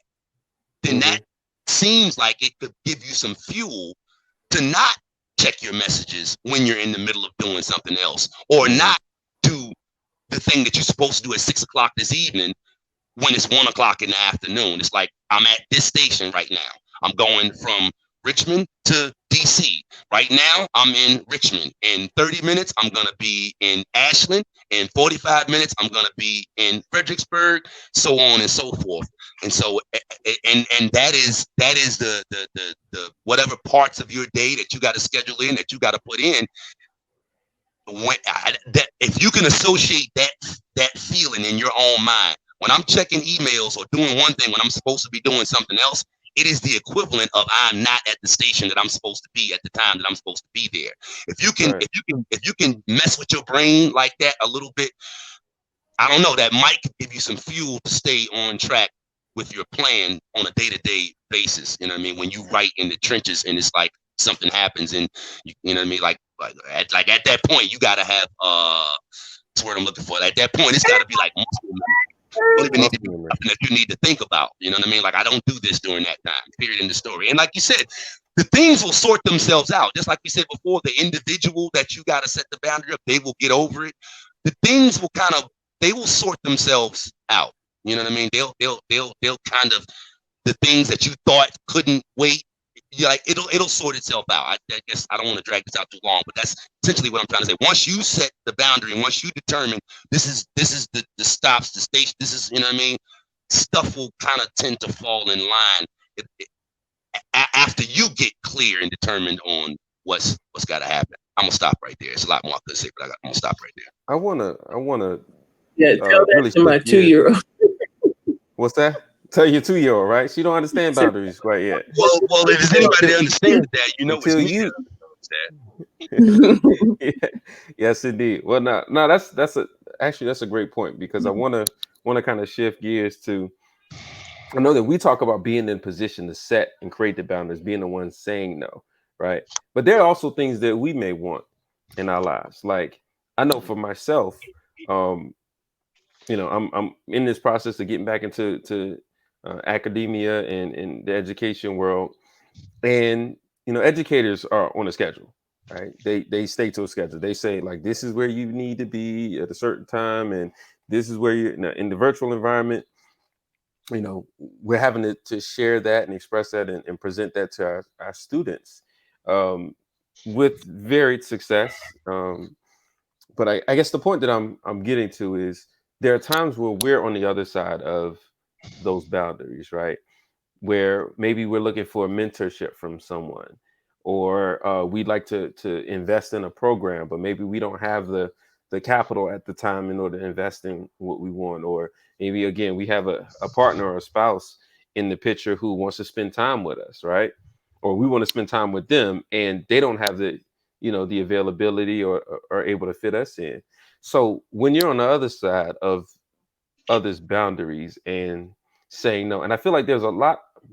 then mm-hmm. that seems like it could give you some fuel to not check your messages when you're in the middle of doing something else, or mm-hmm. not do the thing that you're supposed to do at 6 o'clock this evening when it's 1 o'clock in the afternoon. It's like, I'm at this station right now. I'm going from Richmond to DC. Right now, I'm in Richmond. In 30 minutes, I'm going to be in Ashland. In 45 minutes, I'm going to be in Fredericksburg, so on and so forth. And so, and that is the whatever parts of your day that you got to schedule in, that you got to put in. That if you can associate that feeling in your own mind, when I'm checking emails or doing one thing when I'm supposed to be doing something else, it is the equivalent of I'm not at the station that I'm supposed to be at the time that I'm supposed to be there. If you can, right. if you can mess with your brain like that a little bit, I don't know, that might give you some fuel to stay on track with your plan on a day-to-day basis. You know what I mean? When you write in the trenches and it's like something happens and you know what I mean? Like at that point, you gotta have that's what I'm looking for. At that point, it's gotta be like muscle memory. Don't even need to be something that you need to think about. You know what I mean? Like, I don't do this during that time, period, in the story. And like you said, the things will sort themselves out. Just like we said before, the individual that you got to set the boundary up, they will get over it. The things will they will sort themselves out. You know what I mean? They'll kind of, the things that you thought couldn't wait, like it'll sort itself out. I guess I don't want to drag this out too long, but that's essentially what I'm trying to say. Once you set the boundary, and once you determine this is the stops, the station, this is, you know what I mean, stuff will kind of tend to fall in line after you get clear and determined on what's got to happen. I'm gonna stop right there. It's a lot more I could say, but I'm gonna stop right there. I wanna Yeah, tell that really to my 2-year-old. What's that? Tell your 2-year-old, right? She don't understand boundaries quite yet. Well, if there's anybody that understands that, you know, Until it's you. me. Yes, indeed. Well, no, that's a great point, because I want to kind of shift gears to. I know that we talk about being in position to set and create the boundaries, being the one saying no, right? But there are also things that we may want in our lives. Like, I know for myself, I'm in this process of getting back into academia and in the education world, and educators are on a schedule, right? They stay to a schedule. They say, like, this is where you need to be at a certain time, and this is where you're in the virtual environment. We're having to share that and express that and present that to our students with varied success. But I guess the point that I'm getting to is there are times where we're on the other side of those boundaries, right? Where maybe we're looking for a mentorship from someone, or we'd like to invest in a program, but maybe we don't have the capital at the time in order to invest in what we want. Or maybe, again, we have a partner or a spouse in the picture who wants to spend time with us, right? Or we want to spend time with them, and they don't have the availability or are able to fit us in. So when you're on the other side of others' boundaries and saying no, and I feel like there's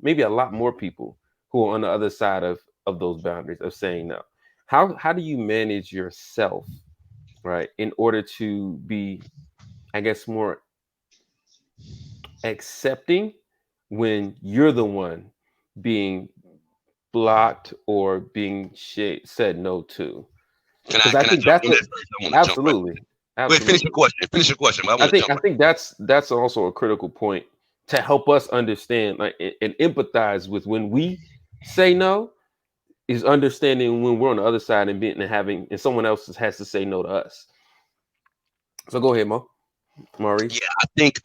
maybe a lot more people who are on the other side of those boundaries of saying no. How do you manage yourself, right, in order to be, I guess, more accepting when you're the one being blocked or being said no to? Can I jump in there first? I wanna jump right Absolutely. in. Wait, finish your question. I think that's also a critical point to help us understand, like, and empathize with when we say no, is understanding when we're on the other side and someone else has to say no to us. So go ahead, Maury. Yeah, I think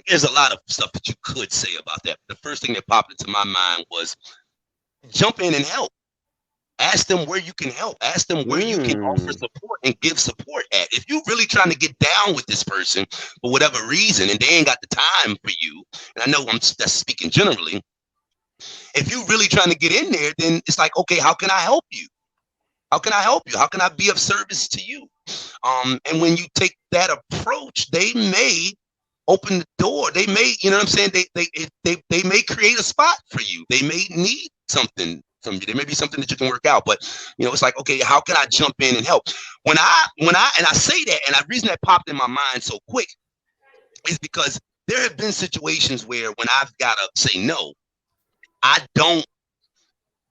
there's a lot of stuff that you could say about that. The first thing that popped into my mind was jump in and help. Ask them where you can help. Ask them where you can offer support and give support at. If you're really trying to get down with this person for whatever reason, and they ain't got the time for you, and I know that's speaking generally, if you're really trying to get in there, then it's like, okay, how can I help you? How can I help you? How can I be of service to you? And when you take that approach, they may open the door. They may, you know what I'm saying? They may create a spot for you. They may need something from you. There may be something that you can work out, but it's like, okay, how can I jump in and help? When I say that, and the reason that popped in my mind so quick is because there have been situations where when I've got to say no,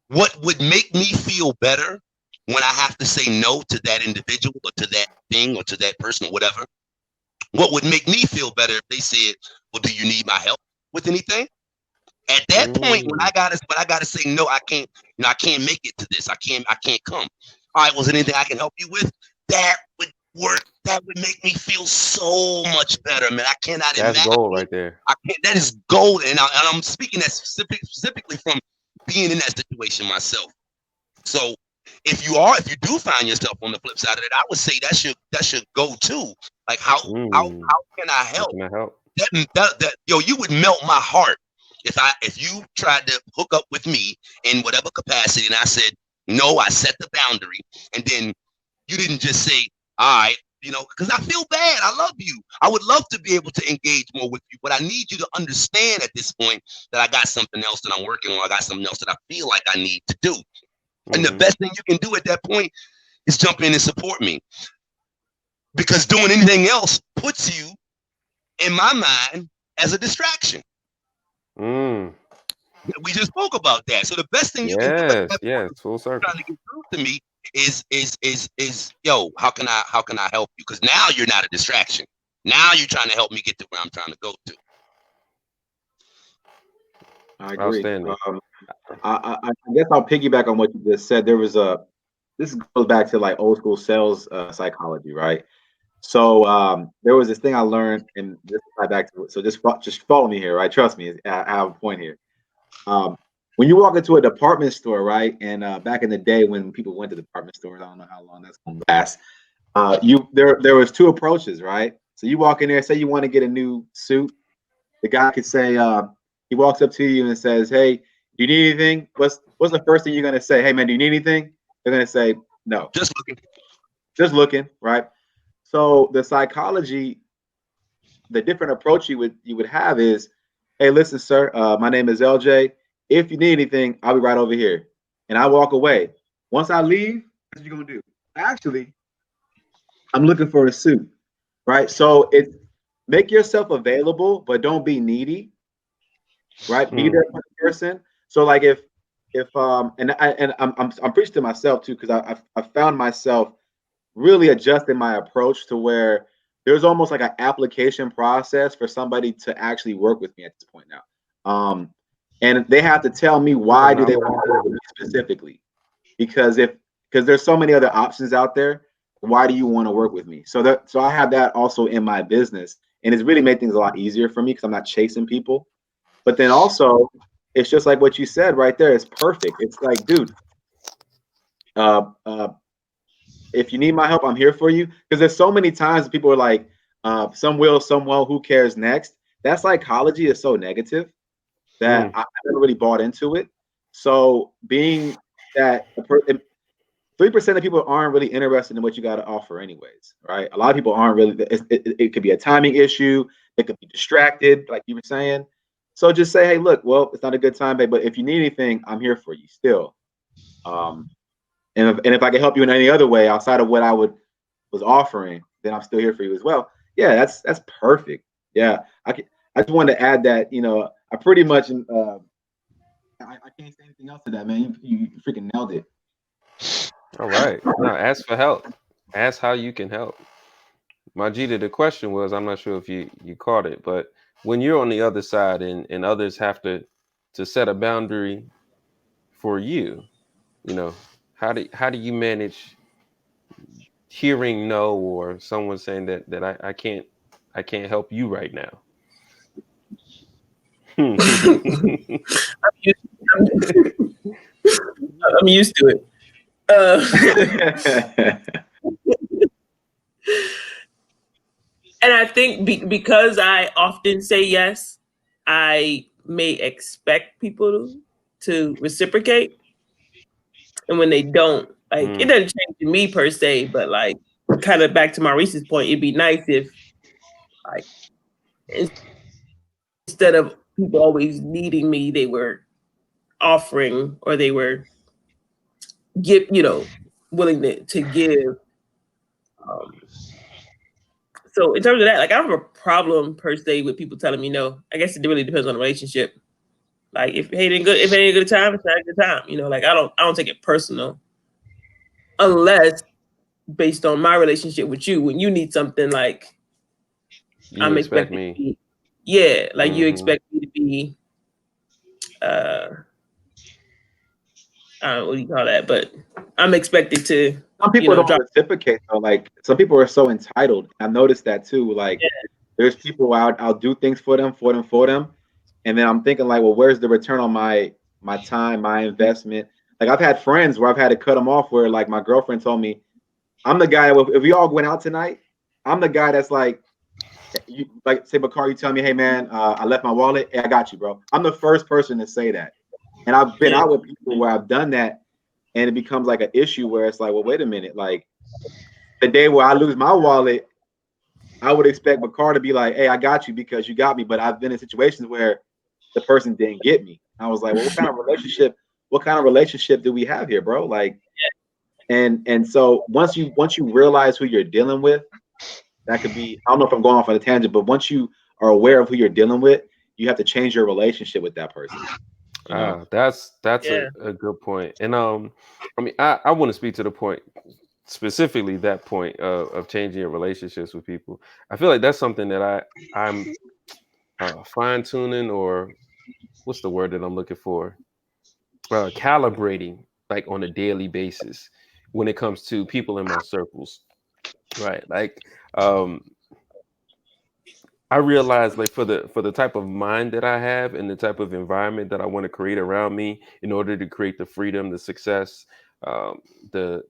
what would make me feel better when I have to say no to that individual or to that thing or to that person or whatever, what would make me feel better if they said, well, do you need my help with anything? At that point, when I gotta say no, I can't make it to this. I can't come. All right, was there anything I can help you with? That would work. That would make me feel so much better, man. I cannot imagine. That's gold right there. That is gold, and I'm speaking that specifically from being in that situation myself. So if you do find yourself on the flip side of it, I would say that should go too. Like how can I help? How can I help? You would melt my heart if you tried to hook up with me in whatever capacity, and I said no, I set the boundary, and then you didn't just say, all right, because I feel bad. I love you. I would love to be able to engage more with you, but I need you to understand at this point that I got something else that I'm working on. I got something else that I feel like I need to do. And the best thing you can do at that point is jump in and support me. Because doing anything else puts you, in my mind, as a distraction. We just spoke about that. So the best thing you can do at that point, full circle, trying to get through to me is how can I help you? Because now you're not a distraction. Now you're trying to help me get to where I'm trying to go to. I agree. Outstanding. I guess I'll piggyback on what you just said. This goes back to like old school sales psychology, right? So there was this thing I learned, and this ties back to it. So just follow me here, right? Trust me, I have a point here. When you walk into a department store, right? And back in the day when people went to department stores, I don't know how long that's gonna last. There was two approaches, right? So you walk in there, say you want to get a new suit. The guy could say, he walks up to you and says, "Hey, do you need anything?" What's the first thing you're gonna say? "Hey man, do you need anything?" They're gonna say, "No." Just looking, right? So the psychology, the different approach you would have is, "Hey, listen, sir, my name is LJ. If you need anything, I'll be right over here." And I walk away. Once I leave, what you gonna do? Actually, I'm looking for a suit, right? So it's make yourself available, but don't be needy, right? Be there for the person. So like if I'm preaching to myself too, because I found myself really adjusting my approach to where there's almost like an application process for somebody to actually work with me at this point now. And they have to tell me why do they want to work with me specifically, because there's so many other options out there. Why do you want to work with me? So I have that also in my business, and it's really made things a lot easier for me because I'm not chasing people. But then also, it's just like what you said right there. It's perfect. It's like, dude, if you need my help, I'm here for you. Because there's so many times people are like, some will, some won't, who cares next? That psychology is so negative that I never really bought into it. So being that 3% of people aren't really interested in what you got to offer anyways, right? A lot of people aren't really, it could be a timing issue. It could be distracted, like you were saying. So just say, hey, look, well, it's not a good time, babe, but if you need anything, I'm here for you still. And if I can help you in any other way outside of what I was offering, then I'm still here for you as well. Yeah, that's perfect. Yeah, I just wanted to add that, I pretty much, I can't say anything else to that, man. You freaking nailed it. All right. Now ask for help. Ask how you can help. Majida, the question was, I'm not sure if you caught it, but when you're on the other side and others have to set a boundary for you, how do you manage hearing no, or someone saying that I can't help you right now? I'm used to it. And I think because I often say yes, I may expect people to reciprocate. And when they don't, like, it doesn't change me per se, but like, kind of back to Maurice's point, it'd be nice if, like, instead of people always needing me, they were offering, or they were willing to give. So in terms of that, like, I don't have a problem per se with people telling me no. I guess it really depends on the relationship. Like, if it ain't a good time, it's not a good time. Like, I don't take it personal, unless based on my relationship with you, when you need something, like, I'm expecting me. Yeah, like, you expect me to be, I don't know, what do you call that? But I'm expected to. Some people don't reciprocate though. Like, some people are so entitled. I noticed that too. Like, there's people I'll do things for them, and then I'm thinking like, well, where's the return on my time, my investment? Like, I've had friends where I've had to cut them off. Where like my girlfriend told me, I'm the guy. If we all went out tonight, I'm the guy that's like, you like say, Bakar, you tell me, hey man, I left my wallet. Hey, I got you, bro. I'm the first person to say that, and I've been out with people where I've done that. And it becomes like an issue where it's like, well, wait a minute. Like, the day where I lose my wallet, I would expect Bakar to be like, hey, I got you because you got me. But I've been in situations where the person didn't get me. I was like, well, what kind of relationship do we have here, bro? Like, and so once you realize who you're dealing with, that could be, I don't know if I'm going off on a tangent, but once you are aware of who you're dealing with, you have to change your relationship with that person. That's a good point. And I mean, I want to speak to the point specifically that point of changing your relationships with people. I feel like that's something that I'm fine tuning, or what's the word that I'm looking for? Calibrating, like on a daily basis when it comes to people in my circles, right? Like, I realize, like, for the type of mind that I have and the type of environment that I want to create around me in order to create the freedom, the success, um, the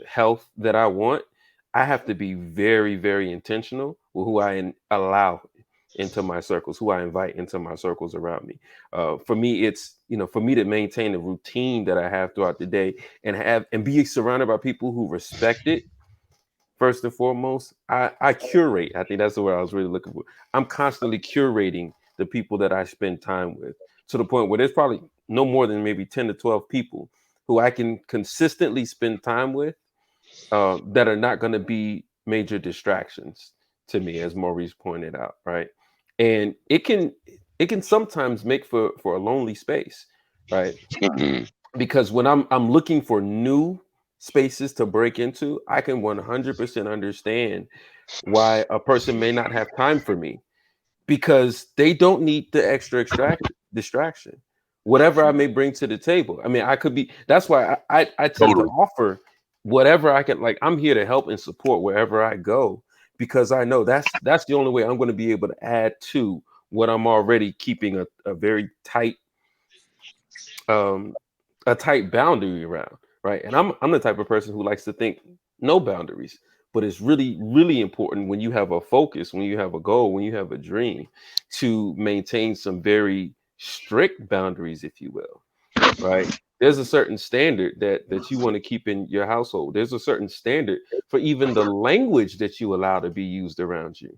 health that I want, I have to be very, very intentional with who allow into my circles, who I invite into my circles around me. For me, it's, for me to maintain the routine that I have throughout the day and be surrounded by people who respect it. First and foremost, I curate. I think that's the word I was really looking for. I'm constantly curating the people that I spend time with, to the point where there's probably no more than maybe 10 to 12 people who I can consistently spend time with, that are not going to be major distractions to me, as Maurice pointed out, right? And it can sometimes make for a lonely space, right? Because when I'm looking for new spaces to break into, I can 100% understand why a person may not have time for me, because they don't need the extra distraction. Whatever I may bring to the table. I mean, I could be. That's why I tend to offer whatever I can. Like, I'm here to help and support wherever I go, because I know that's the only way I'm going to be able to add to what I'm already keeping a very tight boundary around, right? And I'm the type of person who likes to think no boundaries, but it's really, really important when you have a focus, when you have a goal, when you have a dream, to maintain some very strict boundaries, if you will, right? There's a certain standard that you want to keep in your household. There's a certain standard for even the language that you allow to be used around you,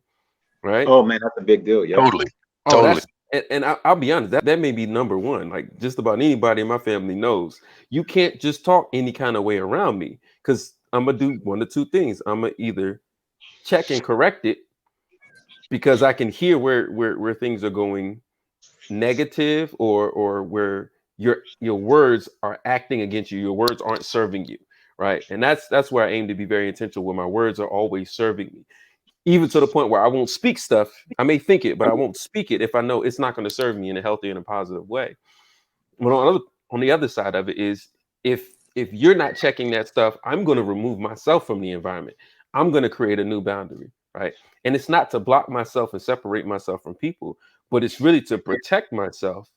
right? Oh man, that's a big deal. Yeah. Totally. Oh, totally. And I'll be honest, that may be number one. Like, just about anybody in my family knows you can't just talk any kind of way around me, because I'm gonna do one of two things. I'm gonna either check and correct it, because I can hear where things are going negative, or where your words are acting against you. Your words aren't serving you, right? And that's where I aim to be very intentional, where my words are always serving me. Even to the point where I won't speak stuff. I may think it, but I won't speak it if I know it's not going to serve me in a healthy and a positive way. But on the other side of it is, if you're not checking that stuff, I'm going to remove myself from the environment. I'm going to create a new boundary, right? And it's not to block myself and separate myself from people, but it's really to protect myself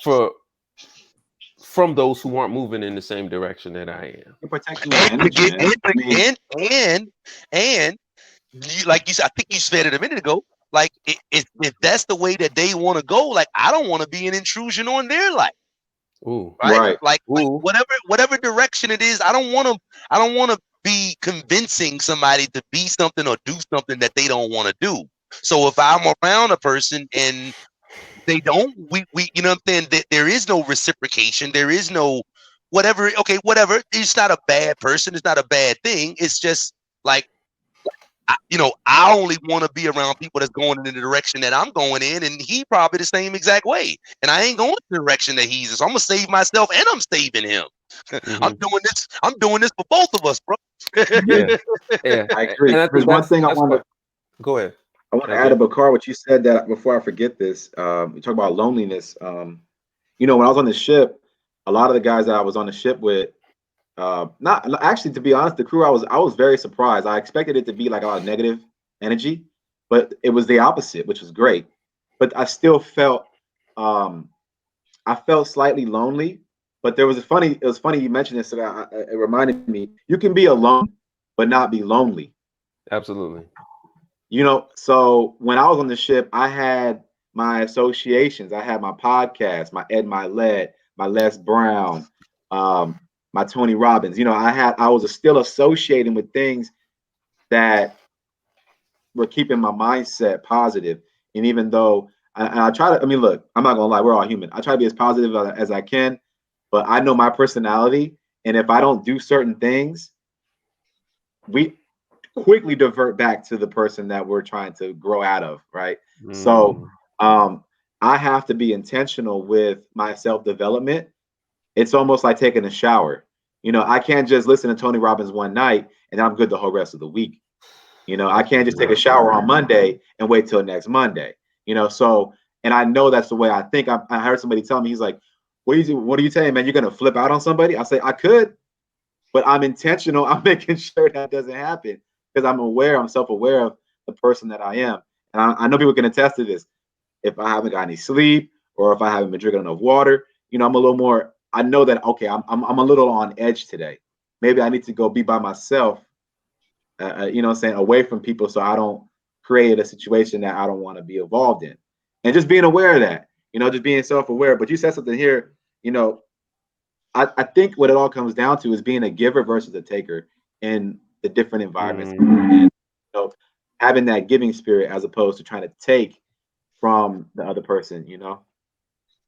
from those who aren't moving in the same direction that I am. Protecting your energy, and you, like you said, I think you said it a minute ago. Like, if that's the way that they want to go, like, I don't want to be an intrusion on their life. Ooh, right? Like whatever direction it is, I don't want to be convincing somebody to be something or do something that they don't want to do. So if I'm around a person and they don't, we you know what I'm saying, there is no reciprocation, there is no whatever. Okay, whatever. It's not a bad person. It's not a bad thing. It's just like, I only want to be around people that's going in the direction that I'm going in, and he probably the same exact way. And I ain't going the direction that he's in. So I'm gonna save myself, and I'm saving him. Mm-hmm. I'm doing this for both of us, bro. Yeah, I agree. There's one thing I want to go ahead. I want to add to Bakar, what you said, that before I forget this. You talk about loneliness. When I was on the ship, a lot of the guys that I was on the ship with, not actually, to be honest, the crew, I was very surprised. I expected it to be like a lot of negative energy, but it was the opposite, which was great. But I still felt slightly lonely. But it was funny you mentioned this, so it reminded me, you can be alone but not be lonely. Absolutely. So when I was on the ship, I had my associations. I had my podcast, my Ed Milet, my Les Brown, my Tony Robbins. I was still associating with things that were keeping my mindset positive. And even though I try to, look, I'm not gonna lie, we're all human. I try to be as positive as I can, but I know my personality, and if I don't do certain things, we quickly divert back to the person that we're trying to grow out of, right? So I have to be intentional with my self-development. It's almost like taking a shower. You know, I can't just listen to Tony Robbins one night and I'm good the whole rest of the week. You know, I can't just take a shower on Monday and wait till next Monday. You know, so, and I know that's the way I think. I heard somebody tell me, he's like, what are you saying, man? You're gonna flip out on somebody? I say I could, but I'm intentional. I'm making sure that doesn't happen because I'm self-aware of the person that I am. And I know people can attest to this. If I haven't got any sleep or if I haven't been drinking enough water, you know, I'm a little more, I know that, okay, I'm a little on edge today. Maybe I need to go be by myself, you know what I'm saying, away from people so I don't create a situation that I don't want to be involved in. And just being aware of that, you know, just being self-aware. But you said something here, you know, I think what it all comes down to is being a giver versus a taker in the different environments. And, you know, having that giving spirit as opposed to trying to take from the other person, you know.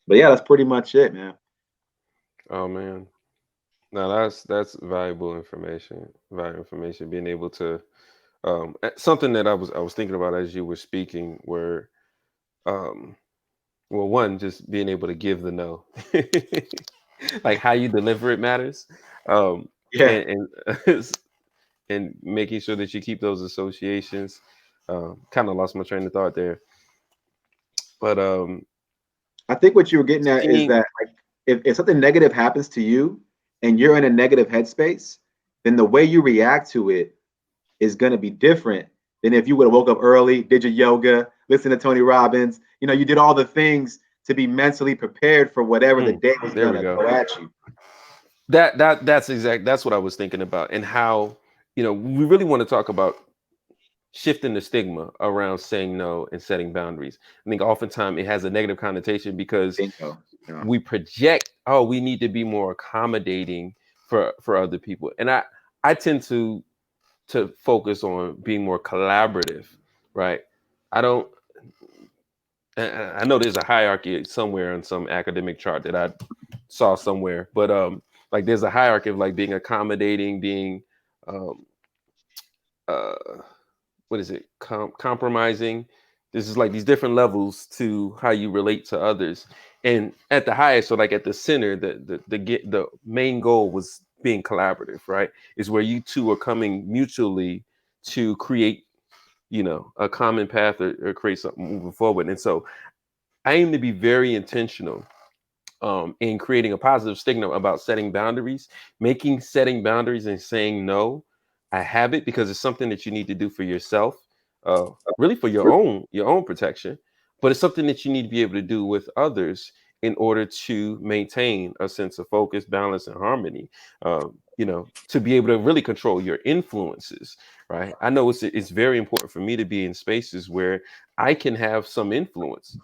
But yeah, that's pretty much it, man. Oh man. No, that's valuable information. Valuable information. Being able to something that I was thinking about as you were speaking were well, one, just being able to give the no. Like how you deliver it matters. Yeah. And and making sure that you keep those associations. Kind of lost my train of thought there. But I think what you were getting at is seeing that, like, if something negative happens to you and you're in a negative headspace, then the way you react to it is going to be different than if you would have woke up early, did your yoga, listened to Tony Robbins. You know, you did all the things to be mentally prepared for whatever the day was there going we to go. go at you. That's what I was thinking about, and how, you know, we really want to talk about shifting the stigma around saying no and setting boundaries. I think oftentimes it has a negative connotation because Bingo. Yeah. we project, oh, we need to be more accommodating for other people, and I tend to focus on being more collaborative, right? I don't. I know there's a hierarchy somewhere on some academic chart that I saw somewhere, but like there's a hierarchy of like being accommodating, being um, uh, what is it, compromising. This is like these different levels to how you relate to others, and at the highest, so like at the center, the main goal was being collaborative, right? Is where you two are coming mutually to create, you know, a common path or create something moving forward. And so I aim to be very intentional in creating a positive stigma about setting boundaries, making setting boundaries and saying no a habit, because it's something that you need to do for yourself, really for your own protection, but it's something that you need to be able to do with others in order to maintain a sense of focus, balance, and harmony. You know, to be able to really control your influences, right? I know it's very important for me to be in spaces where I can have some influence,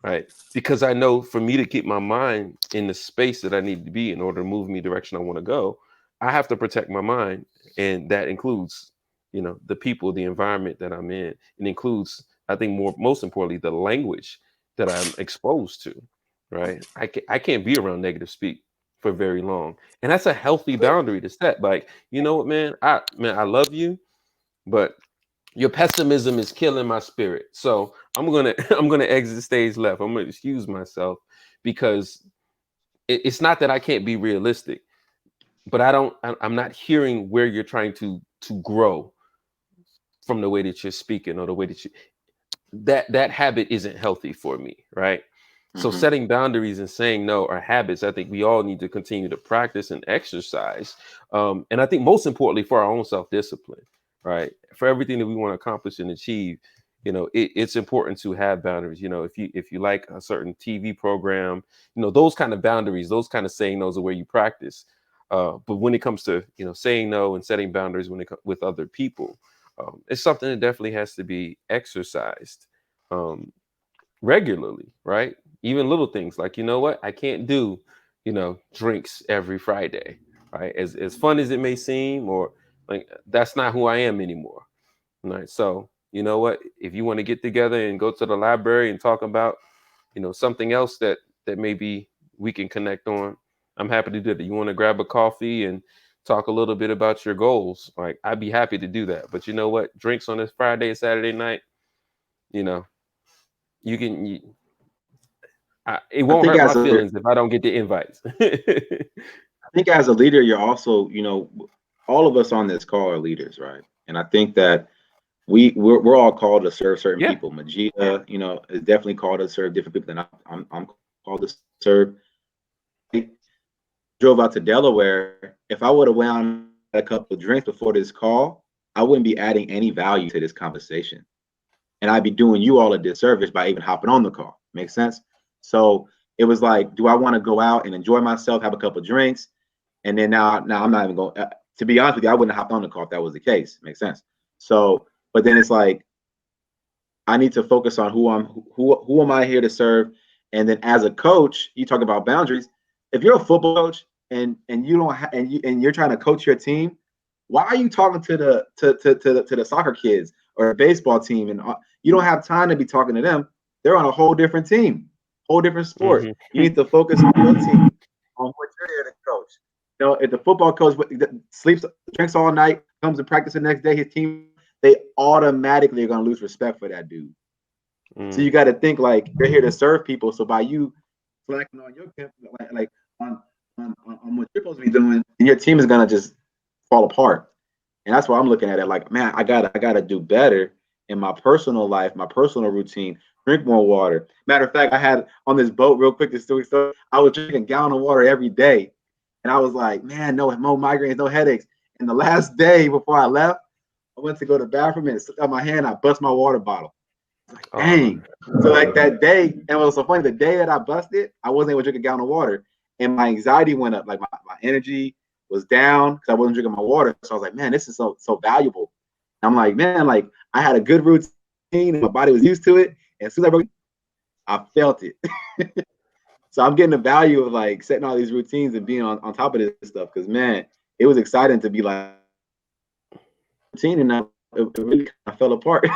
right? Because I know for me to keep my mind in the space that I need to be in order to move me direction I want to go, I have to protect my mind. And that includes, you know, the people, the environment that I'm in. It includes, I think most importantly, the language that I'm exposed to, right? I can't be around negative speak for very long. And that's a healthy boundary to set. Like, you know what, man, I love you, but your pessimism is killing my spirit. So I'm gonna I'm gonna exit stage left. I'm gonna excuse myself because it's not that I can't be realistic, but I'm not hearing where you're trying to grow from the way that you're speaking or the way that that habit isn't healthy for me, right? So Mm-hmm. setting boundaries and saying no are habits I think we all need to continue to practice and exercise. And I think most importantly for our own self-discipline, right? For everything that we want to accomplish and achieve, you know, it's important to have boundaries. You know, if you like a certain TV program, you know, those kind of boundaries, those kind of saying no's are where you practice. But when it comes to, you know, saying no and setting boundaries with other people, it's something that definitely has to be exercised regularly, right? Even little things like, you know what, I can't do, you know, drinks every Friday, right? As fun as it may seem, or like that's not who I am anymore, right? So you know what, if you want to get together and go to the library and talk about, you know, something else that maybe we can connect on, I'm happy to do that. You want to grab a coffee and talk a little bit about your goals, like I'd be happy to do that. But you know what, drinks on this Friday and Saturday night, you know, it I won't think hurt my as a feelings if I don't get the invites. think as a leader, you're also, all of us on this call are leaders, right? And I think that we're all called to serve certain people. Majida, is definitely called to serve different people than I'm called to serve. I drove out to Delaware. If I would have went on a couple of drinks before this call, I wouldn't be adding any value to this conversation. And I'd be doing you all a disservice by even hopping on the call. Makes sense? So it was like, do I want to go out and enjoy myself, have a couple of drinks? And then now I'm not even going, to be honest with you, I wouldn't have hopped on the call if that was the case. Makes sense. So, but then it's like, I need to focus on who am I here to serve? And then as a coach, you talk about boundaries. If you're a football coach and you don't and you're trying to coach your team, why are you talking to the soccer kids or a baseball team? And you don't have time to be talking to them. They're on a whole different team, whole different sport. Mm-hmm. You need to focus on your team, on what you're here to coach. If the football coach sleeps, drinks all night, comes to practice the next day, his team, they automatically are going to lose respect for that dude. So you got to think like you're here to serve people. So by you slacking on your like on what you're supposed to be doing, and your team is going to just fall apart. And that's why I'm looking at it like, man, I gotta do better in my personal life, my personal routine. Drink more water. Matter of fact, I had on this boat real quick. So I was drinking a gallon of water every day, and I was like, man, no migraines, no headaches. And the last day before I left, I went to go to the bathroom and slipped out my hand. I bust my water bottle. Like, dang. So like that day, and it was so funny. The day that I busted, I wasn't able to drink a gallon of water, and my anxiety went up. Like my energy was down because I wasn't drinking my water. So I was like, man, this is so valuable. And I'm like, man, like I had a good routine and my body was used to it. And as soon as I felt it. So I'm getting the value of like setting all these routines and being on top of this stuff. Because man, it was exciting to be like routine, and it really kind of fell apart.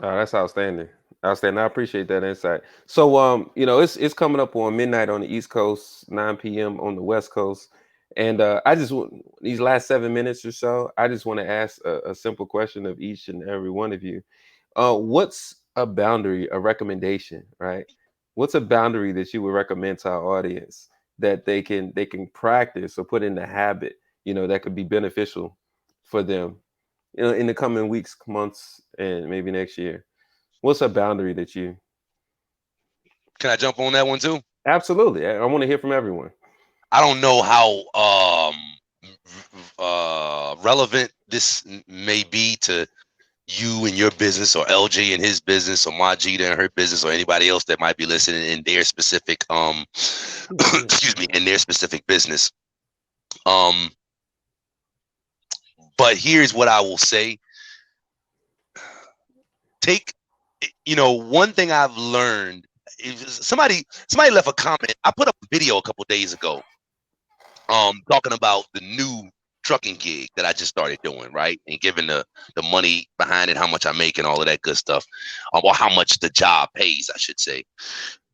That's outstanding. Outstanding. I appreciate that insight. So, it's coming up on midnight on the East Coast, 9 p.m. on the West Coast. And I just want these last 7 minutes or so, I just want to ask a simple question of each and every one of you. What's a boundary, a recommendation, right? What's a boundary that you would recommend to our audience that they can practice or put in the habit, that could be beneficial for them, in the coming weeks, months, and maybe next year? What's a boundary that you? Can I jump on that one too? Absolutely. I want to hear from everyone. I don't know how relevant this may be to you and your business, or LJ and his business, or Majida and her business, or anybody else that might be listening in their specific excuse me, in their specific business. But here's what I will say. One thing I've learned is somebody left a comment. I put up a video a couple days ago, talking about the new trucking gig that I just started doing, right? And giving the money behind it, how much I make and all of that good stuff, or how much the job pays, I should say.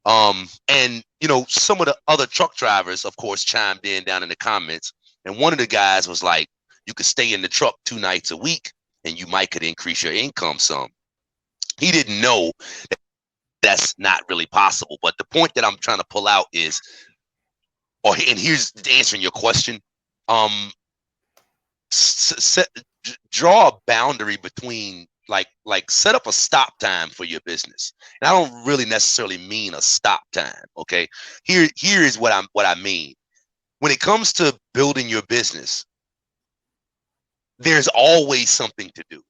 And some of the other truck drivers, of course, chimed in down in the comments. And one of the guys was like, you could stay in the truck 2 nights a week and you could increase your income some. He didn't know that that's not really possible. But the point that I'm trying to pull out is, and here's answering your question. Draw a boundary between like set up a stop time for your business. And I don't really necessarily mean a stop time. Okay. Here is what I mean. When it comes to building your business, there's always something to do.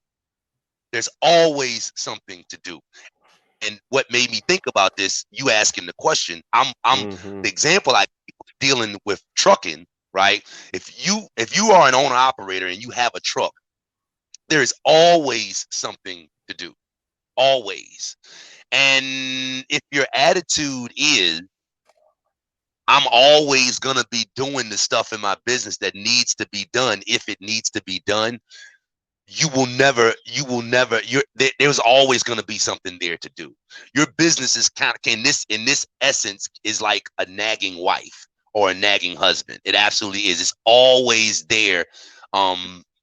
There's always something to do. And what made me think about this, you asking the question, I'm the example I dealing with trucking, right? If you are an owner operator and you have a truck, there is always something to do. Always. And if your attitude is, I'm always going to be doing the stuff in my business that needs to be done, if it needs to be done, there's always going to be something there to do. Your business is in this essence is like a nagging wife or a nagging husband. It absolutely is. It's always there,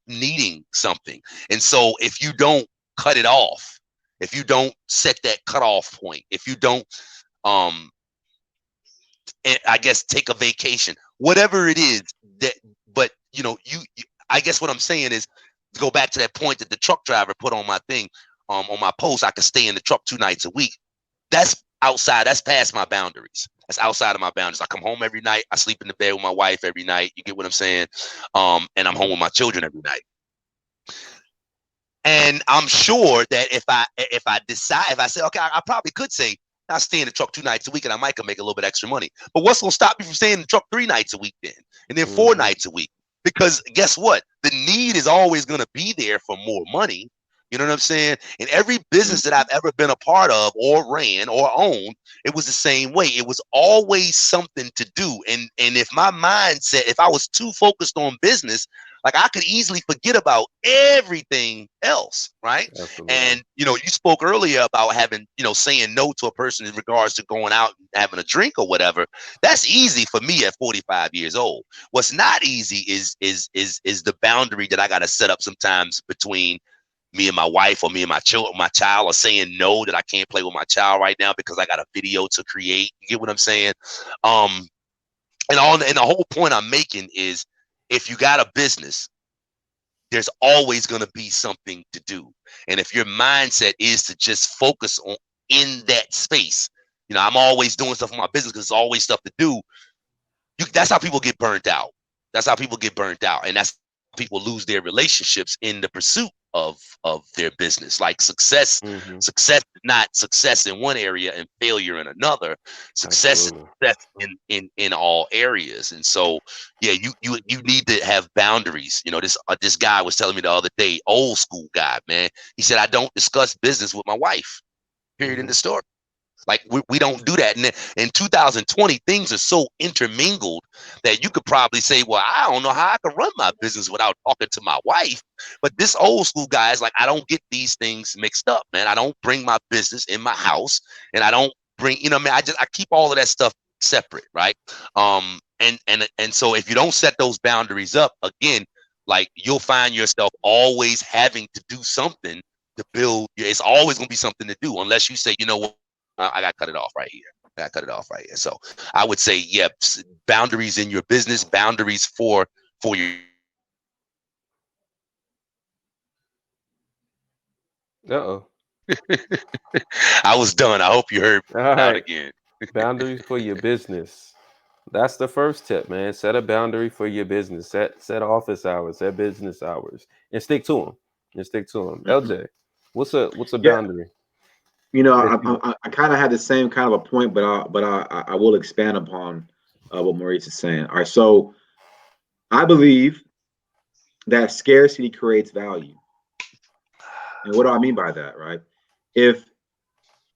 needing something. And so if you don't cut it off, if you don't set that cutoff point, if you don't, I guess take a vacation, whatever it is that, but you know, I guess what I'm saying is to go back to that point that the truck driver put on my thing, on my post, I could stay in the truck 2 nights a week. That's outside. That's past my boundaries. That's outside of my boundaries. I come home every night. I sleep in the bed with my wife every night. You get what I'm saying? And I'm home with my children every night. And I'm sure that if I say, okay, I probably could say, I'll stay in the truck 2 nights a week and I might make a little bit extra money. But what's going to stop me from staying in the truck 3 nights a week then? And then 4 nights a week? Because guess what? The need is always going to be there for more money. You know what I'm saying? In every business that I've ever been a part of or ran or owned, it was the same way. It was always something to do. And if my mindset, if I was too focused on business, like I could easily forget about everything else, right? Absolutely. And, you know, you spoke earlier about having, you know, saying no to a person in regards to going out and having a drink or whatever. That's easy for me at 45 years old. What's not easy is the boundary that I got to set up sometimes between me and my wife or me and my child, or saying no, that I can't play with my child right now because I got a video to create. You get what I'm saying? And the whole point I'm making is, if you got a business, there's always going to be something to do. And if your mindset is to just focus on in that space, you know, I'm always doing stuff for my business because there's always stuff to do. That's how people get burnt out. That's how people get burnt out. And that's how people lose their relationships in the pursuit of their business. Like success is not success in one area and failure in another. Success Absolutely. Is success in all areas. And so yeah, you need to have boundaries. You know, this guy was telling me the other day, old school guy, man. He said, I don't discuss business with my wife. Period. In the story. Like we don't do that. And in 2020, things are so intermingled that you could probably say, well, I don't know how I can run my business without talking to my wife. But this old school guy is like, I don't get these things mixed up, man. I don't bring my business in my house, and I don't bring, you know, I keep all of that stuff separate, right? And so if you don't set those boundaries up, again, like you'll find yourself always having to do something to build. It's always going to be something to do, unless you say, you know what, I got to cut it off right here. So I would say, yeah, boundaries in your business, boundaries for your. Uh-oh. I was done. I hope you heard me out again. Boundaries for your business. That's the first tip, man. Set a boundary for your business. Set office hours, set business hours, and stick to them. LJ, what's a boundary? You know, I kind of had the same kind of a point, but I will expand upon what Maurice is saying. All right, so I believe that scarcity creates value. And what do I mean by that, right? If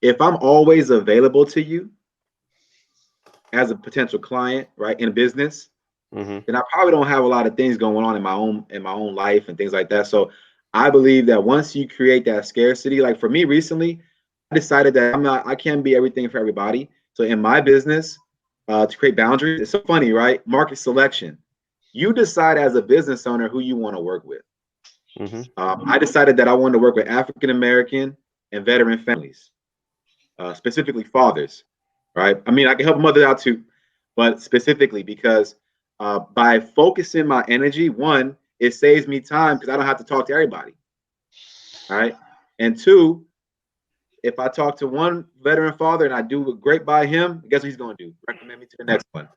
I'm always available to you as a potential client, right, in business, then I probably don't have a lot of things going on in my own life and things like that. So I believe that once you create that scarcity, like for me recently, I decided that I can't be everything for everybody. So in my business, to create boundaries, it's so funny, right? Market selection. You decide as a business owner who you want to work with. I decided that I wanted to work with African American and veteran families, specifically fathers, right? I mean, I can help mothers out too, but specifically because by focusing my energy, one, it saves me time because I don't have to talk to everybody, all right? And two, if I talk to one veteran father and I do great by him, guess what he's going to do? Recommend me to the next one.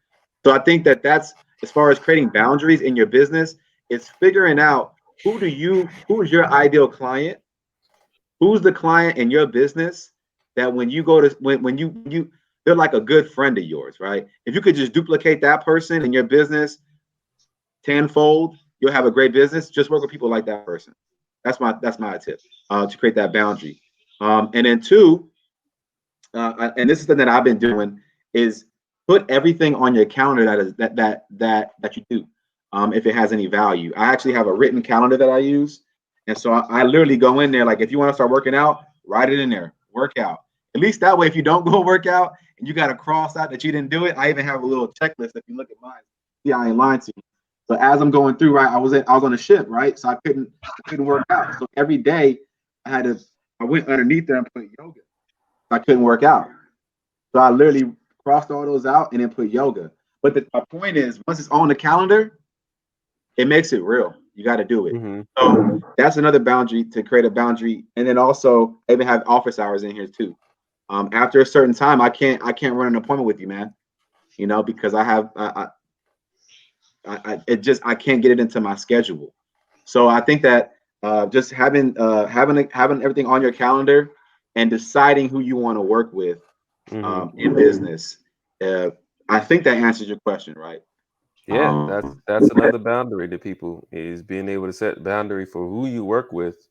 So I think that that's, as far as creating boundaries in your business, it's figuring out who is your ideal client, who's the client in your business that when you go to, when you they're like a good friend of yours, right? If you could just duplicate that person in your business tenfold, you'll have a great business. Just work with people like that person. That's my tip to create that boundary. And then two, and this is something that I've been doing, is put everything on your calendar that you do, if it has any value. I actually have a written calendar that I use, and so I literally go in there, like, if you want to start working out, write it in there, work out. At least that way, if you don't go work out and you got to cross out that you didn't do it, I even have a little checklist. If you look at mine, see, I ain't lying to you. So as I'm going through, right, I was on a ship, right, so I couldn't work out. So every day I went underneath there and put yoga. I couldn't work out. So I literally crossed all those out and then put yoga. But my point is, once it's on the calendar, it makes it real. You got to do it. Mm-hmm. So that's another boundary, to create a boundary, and then also even have office hours in here too. After a certain time, I can't run an appointment with you, man. You know, because I have I can't get it into my schedule. So I think that just having everything on your calendar and deciding who you want to work with in business, I think that answers your question, right? Yeah, that's another boundary to people, is being able to set boundary for who you work with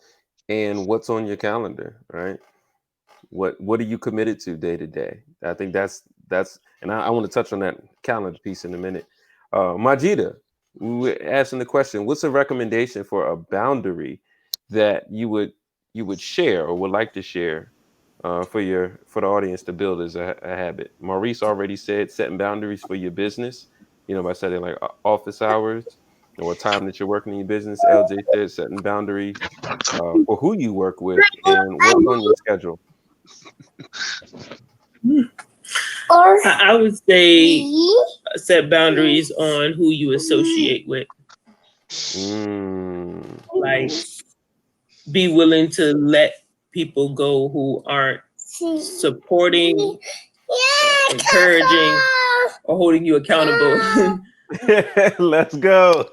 and what's on your calendar, right? What are you committed to day to day? I think that's and I want to touch on that calendar piece in a minute. Majida, we were asking the question, what's a recommendation for a boundary that you would share or would like to share for the audience to build as a habit? Maurice already said setting boundaries for your business, by setting like office hours or time that you're working in your business. LJ said setting boundaries for who you work with and what's on your schedule. I would say set boundaries on who you associate with. Like, be willing to let people go who aren't supporting, encouraging, or holding you accountable. Let's go.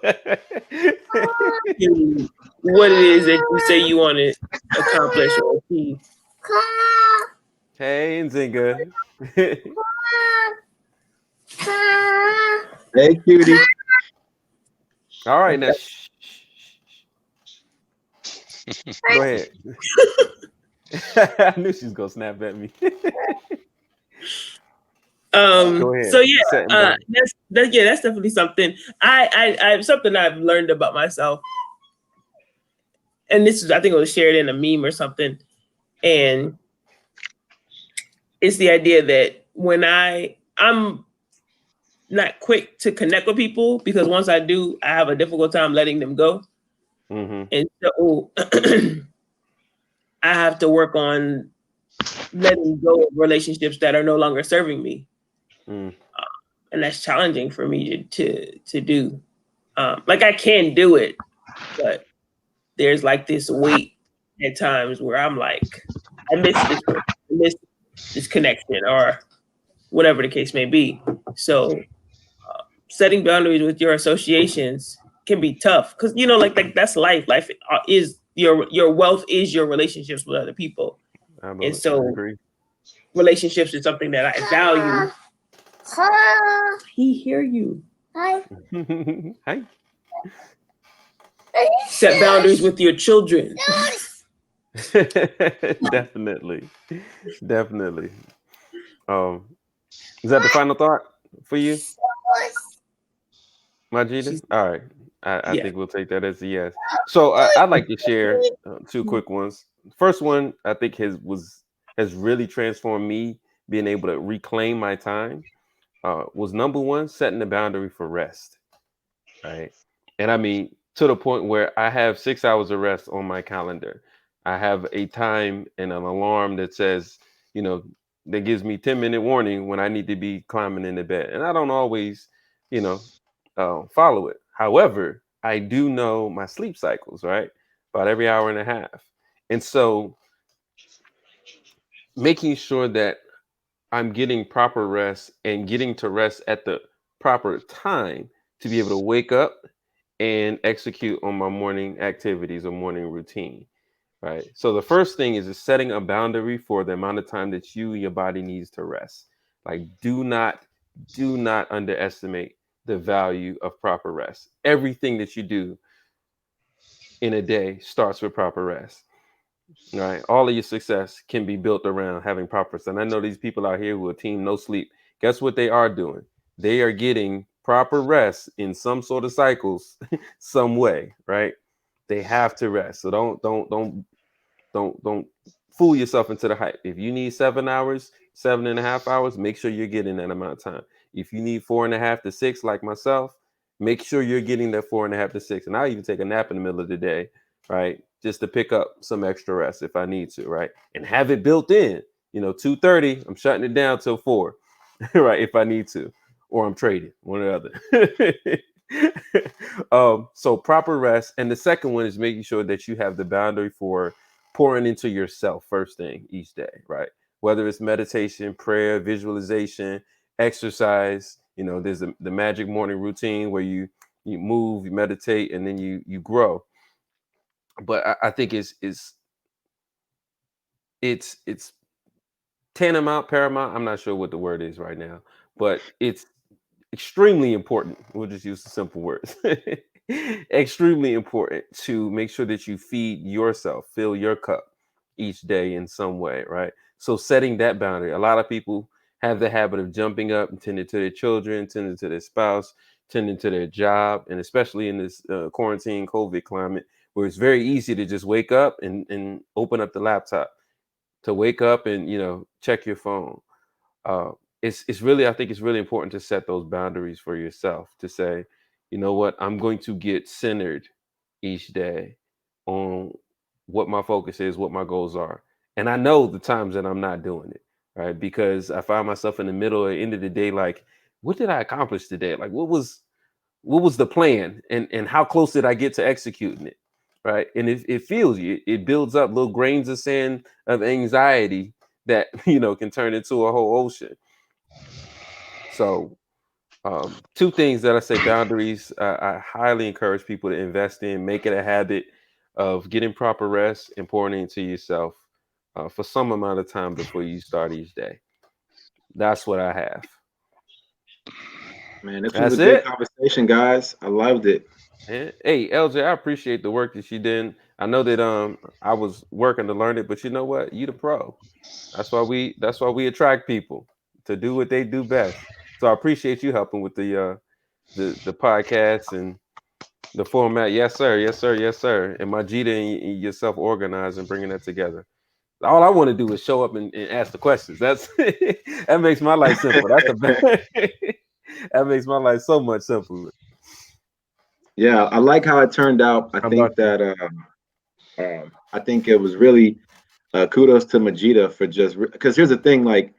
What it is that you say you want to accomplish or achieve. Hey, Nzinga. Hey, cutie. All right, now. Go ahead. I knew she was gonna snap at me. Go ahead. So yeah, that's definitely something. I something I've learned about myself, and this is, I think it was shared in a meme or something, and it's the idea that when I'm not quick to connect with people, because once I do, I have a difficult time letting them go. And so I have to work on letting go of relationships that are no longer serving me. And that's challenging for me to do. Like, I can do it, but there's like this weight at times where I'm like, I miss this connection, or whatever the case may be. So setting boundaries with your associations can be tough, because like that's life. Life is your wealth is your relationships with other people, and so relationships is something that I value. He hear you. Hi. Hi. Set boundaries with your children. Definitely. Is that the final thought for you, Majida? All right. I think we'll take that as a yes. So I'd like to share two quick ones. First one, I think has really transformed me, being able to reclaim my time, was number one, setting the boundary for rest. Right. And I mean, to the point where I have 6 hours of rest on my calendar. I have a time and an alarm that says, that gives me 10-minute warning when I need to be climbing into bed. And I don't always, follow it. However, I do know my sleep cycles, right? About every hour and a half. And so making sure that I'm getting proper rest and getting to rest at the proper time to be able to wake up and execute on my morning activities or morning routine, right? So the first thing is setting a boundary for the amount of time that your body needs to rest. Like, do not underestimate the value of proper rest. Everything that you do in a day starts with proper rest. Right, all of your success can be built around having proper rest. And I know these people out here who are team no sleep. Guess what they are doing? They are getting proper rest in some sort of cycles, some way. Right? They have to rest. So don't fool yourself into the hype. If you need 7 hours, 7.5 hours, make sure you're getting that amount of time. If you need 4.5 to 6, like myself, make sure you're getting that 4.5 to 6. And I'll even take a nap in the middle of the day, right? Just to pick up some extra rest if I need to, right? And have it built in, 2:30, I'm shutting it down till 4, right? If I need to. or I'm trading, one or the other. So proper rest. And the second one is making sure that you have the boundary for pouring into yourself first thing each day, right? Whether it's meditation, prayer, visualization, exercise, there's the magic morning routine where you move, you meditate, and then you grow. But I think it's tantamount, paramount. I'm not sure what the word is right now, but it's extremely important. We'll just use the simple words. Extremely important to make sure that you feed yourself, fill your cup each day in some way, right? So setting that boundary. A lot of people have the habit of jumping up and tending to their children, tending to their spouse, tending to their job, and especially in this quarantine COVID climate, where it's very easy to just wake up and open up the laptop, to wake up and check your phone. It's really, I think it's really important to set those boundaries for yourself, to say, you know what, I'm going to get centered each day on what my focus is, what my goals are. And I know the times that I'm not doing it, right? Because I find myself in the middle or end of the day, like, what did I accomplish today? Like, what was the plan, and how close did I get to executing it? Right. And it feels you, it builds up little grains of sand of anxiety that, can turn into a whole ocean. So two things that I say: boundaries. I highly encourage people to invest in, make it a habit of getting proper rest and pouring into yourself for some amount of time before you start each day. That's what I have. Man, this was a good conversation, guys. I loved it. Hey, LJ, I appreciate the work that you did. I know that I was working to learn it, but you know what? You the pro. That's why we attract people to do what they do best. So I appreciate you helping with the podcast and the format. Yes, sir. Yes, sir. Yes, sir. And Majida and yourself organized and bringing that together. All I want to do is show up and ask the questions. That's that makes my life simple. That makes my life so much simpler. Yeah, I like how it turned out. I think it was really kudos to Majida for just, because here's the thing, like,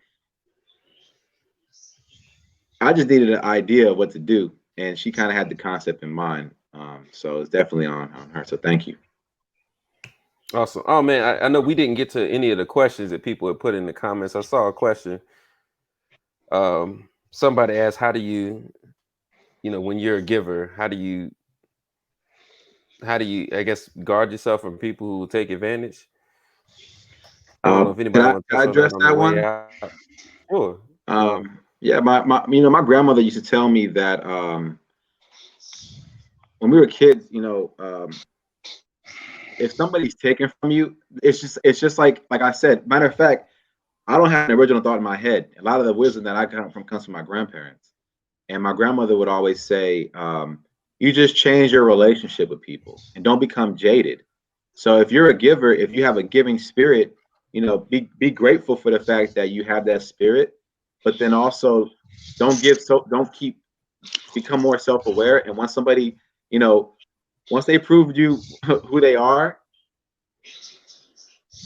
I just needed an idea of what to do, and she kind of had the concept in mind. So it's definitely on her. So thank you. Awesome. Oh man, I know we didn't get to any of the questions that people had put in the comments. I saw a question. Somebody asked, how do you, when you're a giver, how do you, I guess, guard yourself from people who will take advantage? I don't know if anybody wants to address that one. Sure. Yeah, my grandmother used to tell me that when we were kids, if somebody's taken from you, it's just like I said. Matter of fact, I don't have an original thought in my head. A lot of the wisdom that I got comes from my grandparents, and my grandmother would always say, you just change your relationship with people and don't become jaded. So if you're a giver, if you have a giving spirit, be grateful for the fact that you have that spirit, but then also become more self-aware. And once somebody, once they prove you who they are,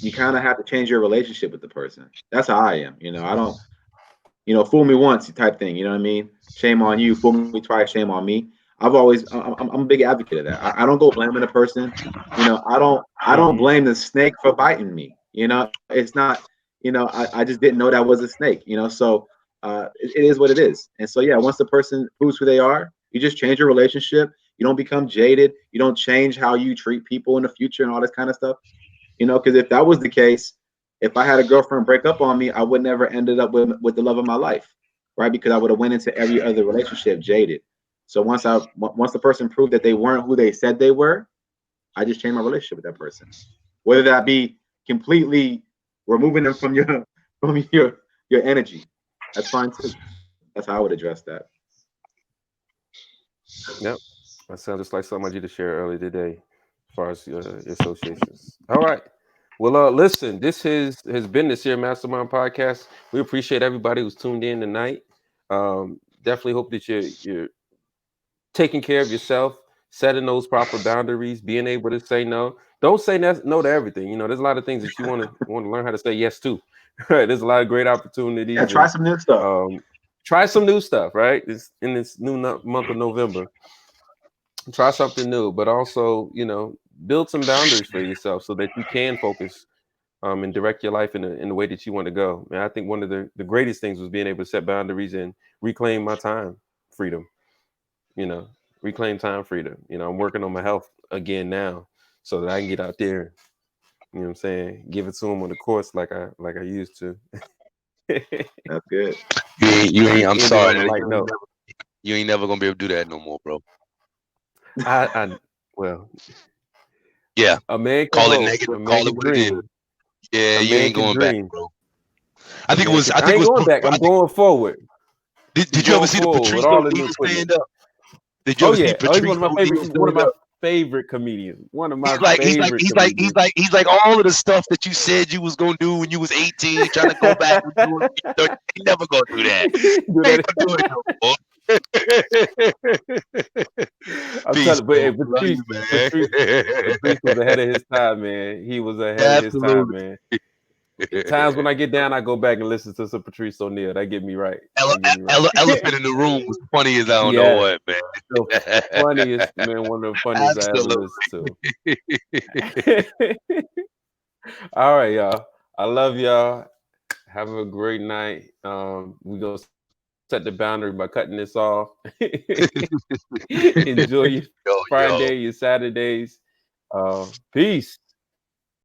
you kind of have to change your relationship with the person. That's how I am. I don't, fool me once type thing. You know what I mean? Shame on you. Fool me twice. Shame on me. I'm a big advocate of that. I don't go blaming a person. I don't blame the snake for biting me. It's not, I just didn't know that was a snake, so it is what it is. And so, yeah, once the person proves who they are, you just change your relationship. You don't become jaded. You don't change how you treat people in the future and all this kind of stuff. Because if that was the case, if I had a girlfriend break up on me, I would never ended up with the love of my life, right? Because I would have went into every other relationship jaded. So once the person proved that they weren't who they said they were, I just changed my relationship with that person. Whether that be completely removing them from your energy, that's fine too. That's how I would address that. Yep, that sounds just like something I did to share earlier today, as far as associations. All right. Well, listen, this has been the Seer Mastermind podcast. We appreciate everybody who's tuned in tonight. Definitely hope that you're taking care of yourself, setting those proper boundaries, being able to say no. Don't say no to everything. There's a lot of things that you want to learn how to say yes to. Right? There's a lot of great opportunities. Yeah, try some new stuff. try some new stuff, right? It's in this new month of November. Try something new, but also, you know, build some boundaries for yourself so that you can focus and direct your life in the way that you want to go. And I think one of the greatest things was being able to set boundaries and reclaim my time freedom. You know, reclaim time freedom. You know, I'm working on my health again now so that I can get out there. You know what I'm saying? Give it to them on the course like I used to. That's good. You ain't. I'm sorry. You ain't never gonna be able to do that no more, bro. Well, yeah. A man call hope, it negative. Call it what it is. Yeah, you ain't going back, bro. I think it was. I ain't going back. I'm going forward. Did you ever see the Patrice O'Neal stand up? Did you ever see Patrice He's one of my favorite comedians. One of my favorite. He's like all of the stuff that you said you was gonna do when you was 18, trying to go back. You never gonna do that. I'm telling you, but Patrice was ahead of his time, man. He was ahead of his time, man. Times when I get down, I go back and listen to some Patrice O'Neal. That get me right. Elephant in the Room was funny as I don't know what, man. The funniest, man. One of the funniest I ever listened to. All right, y'all. I love y'all. Have a great night. We're gonna set the boundary by cutting this off. Enjoy your Friday, your Saturdays. Peace.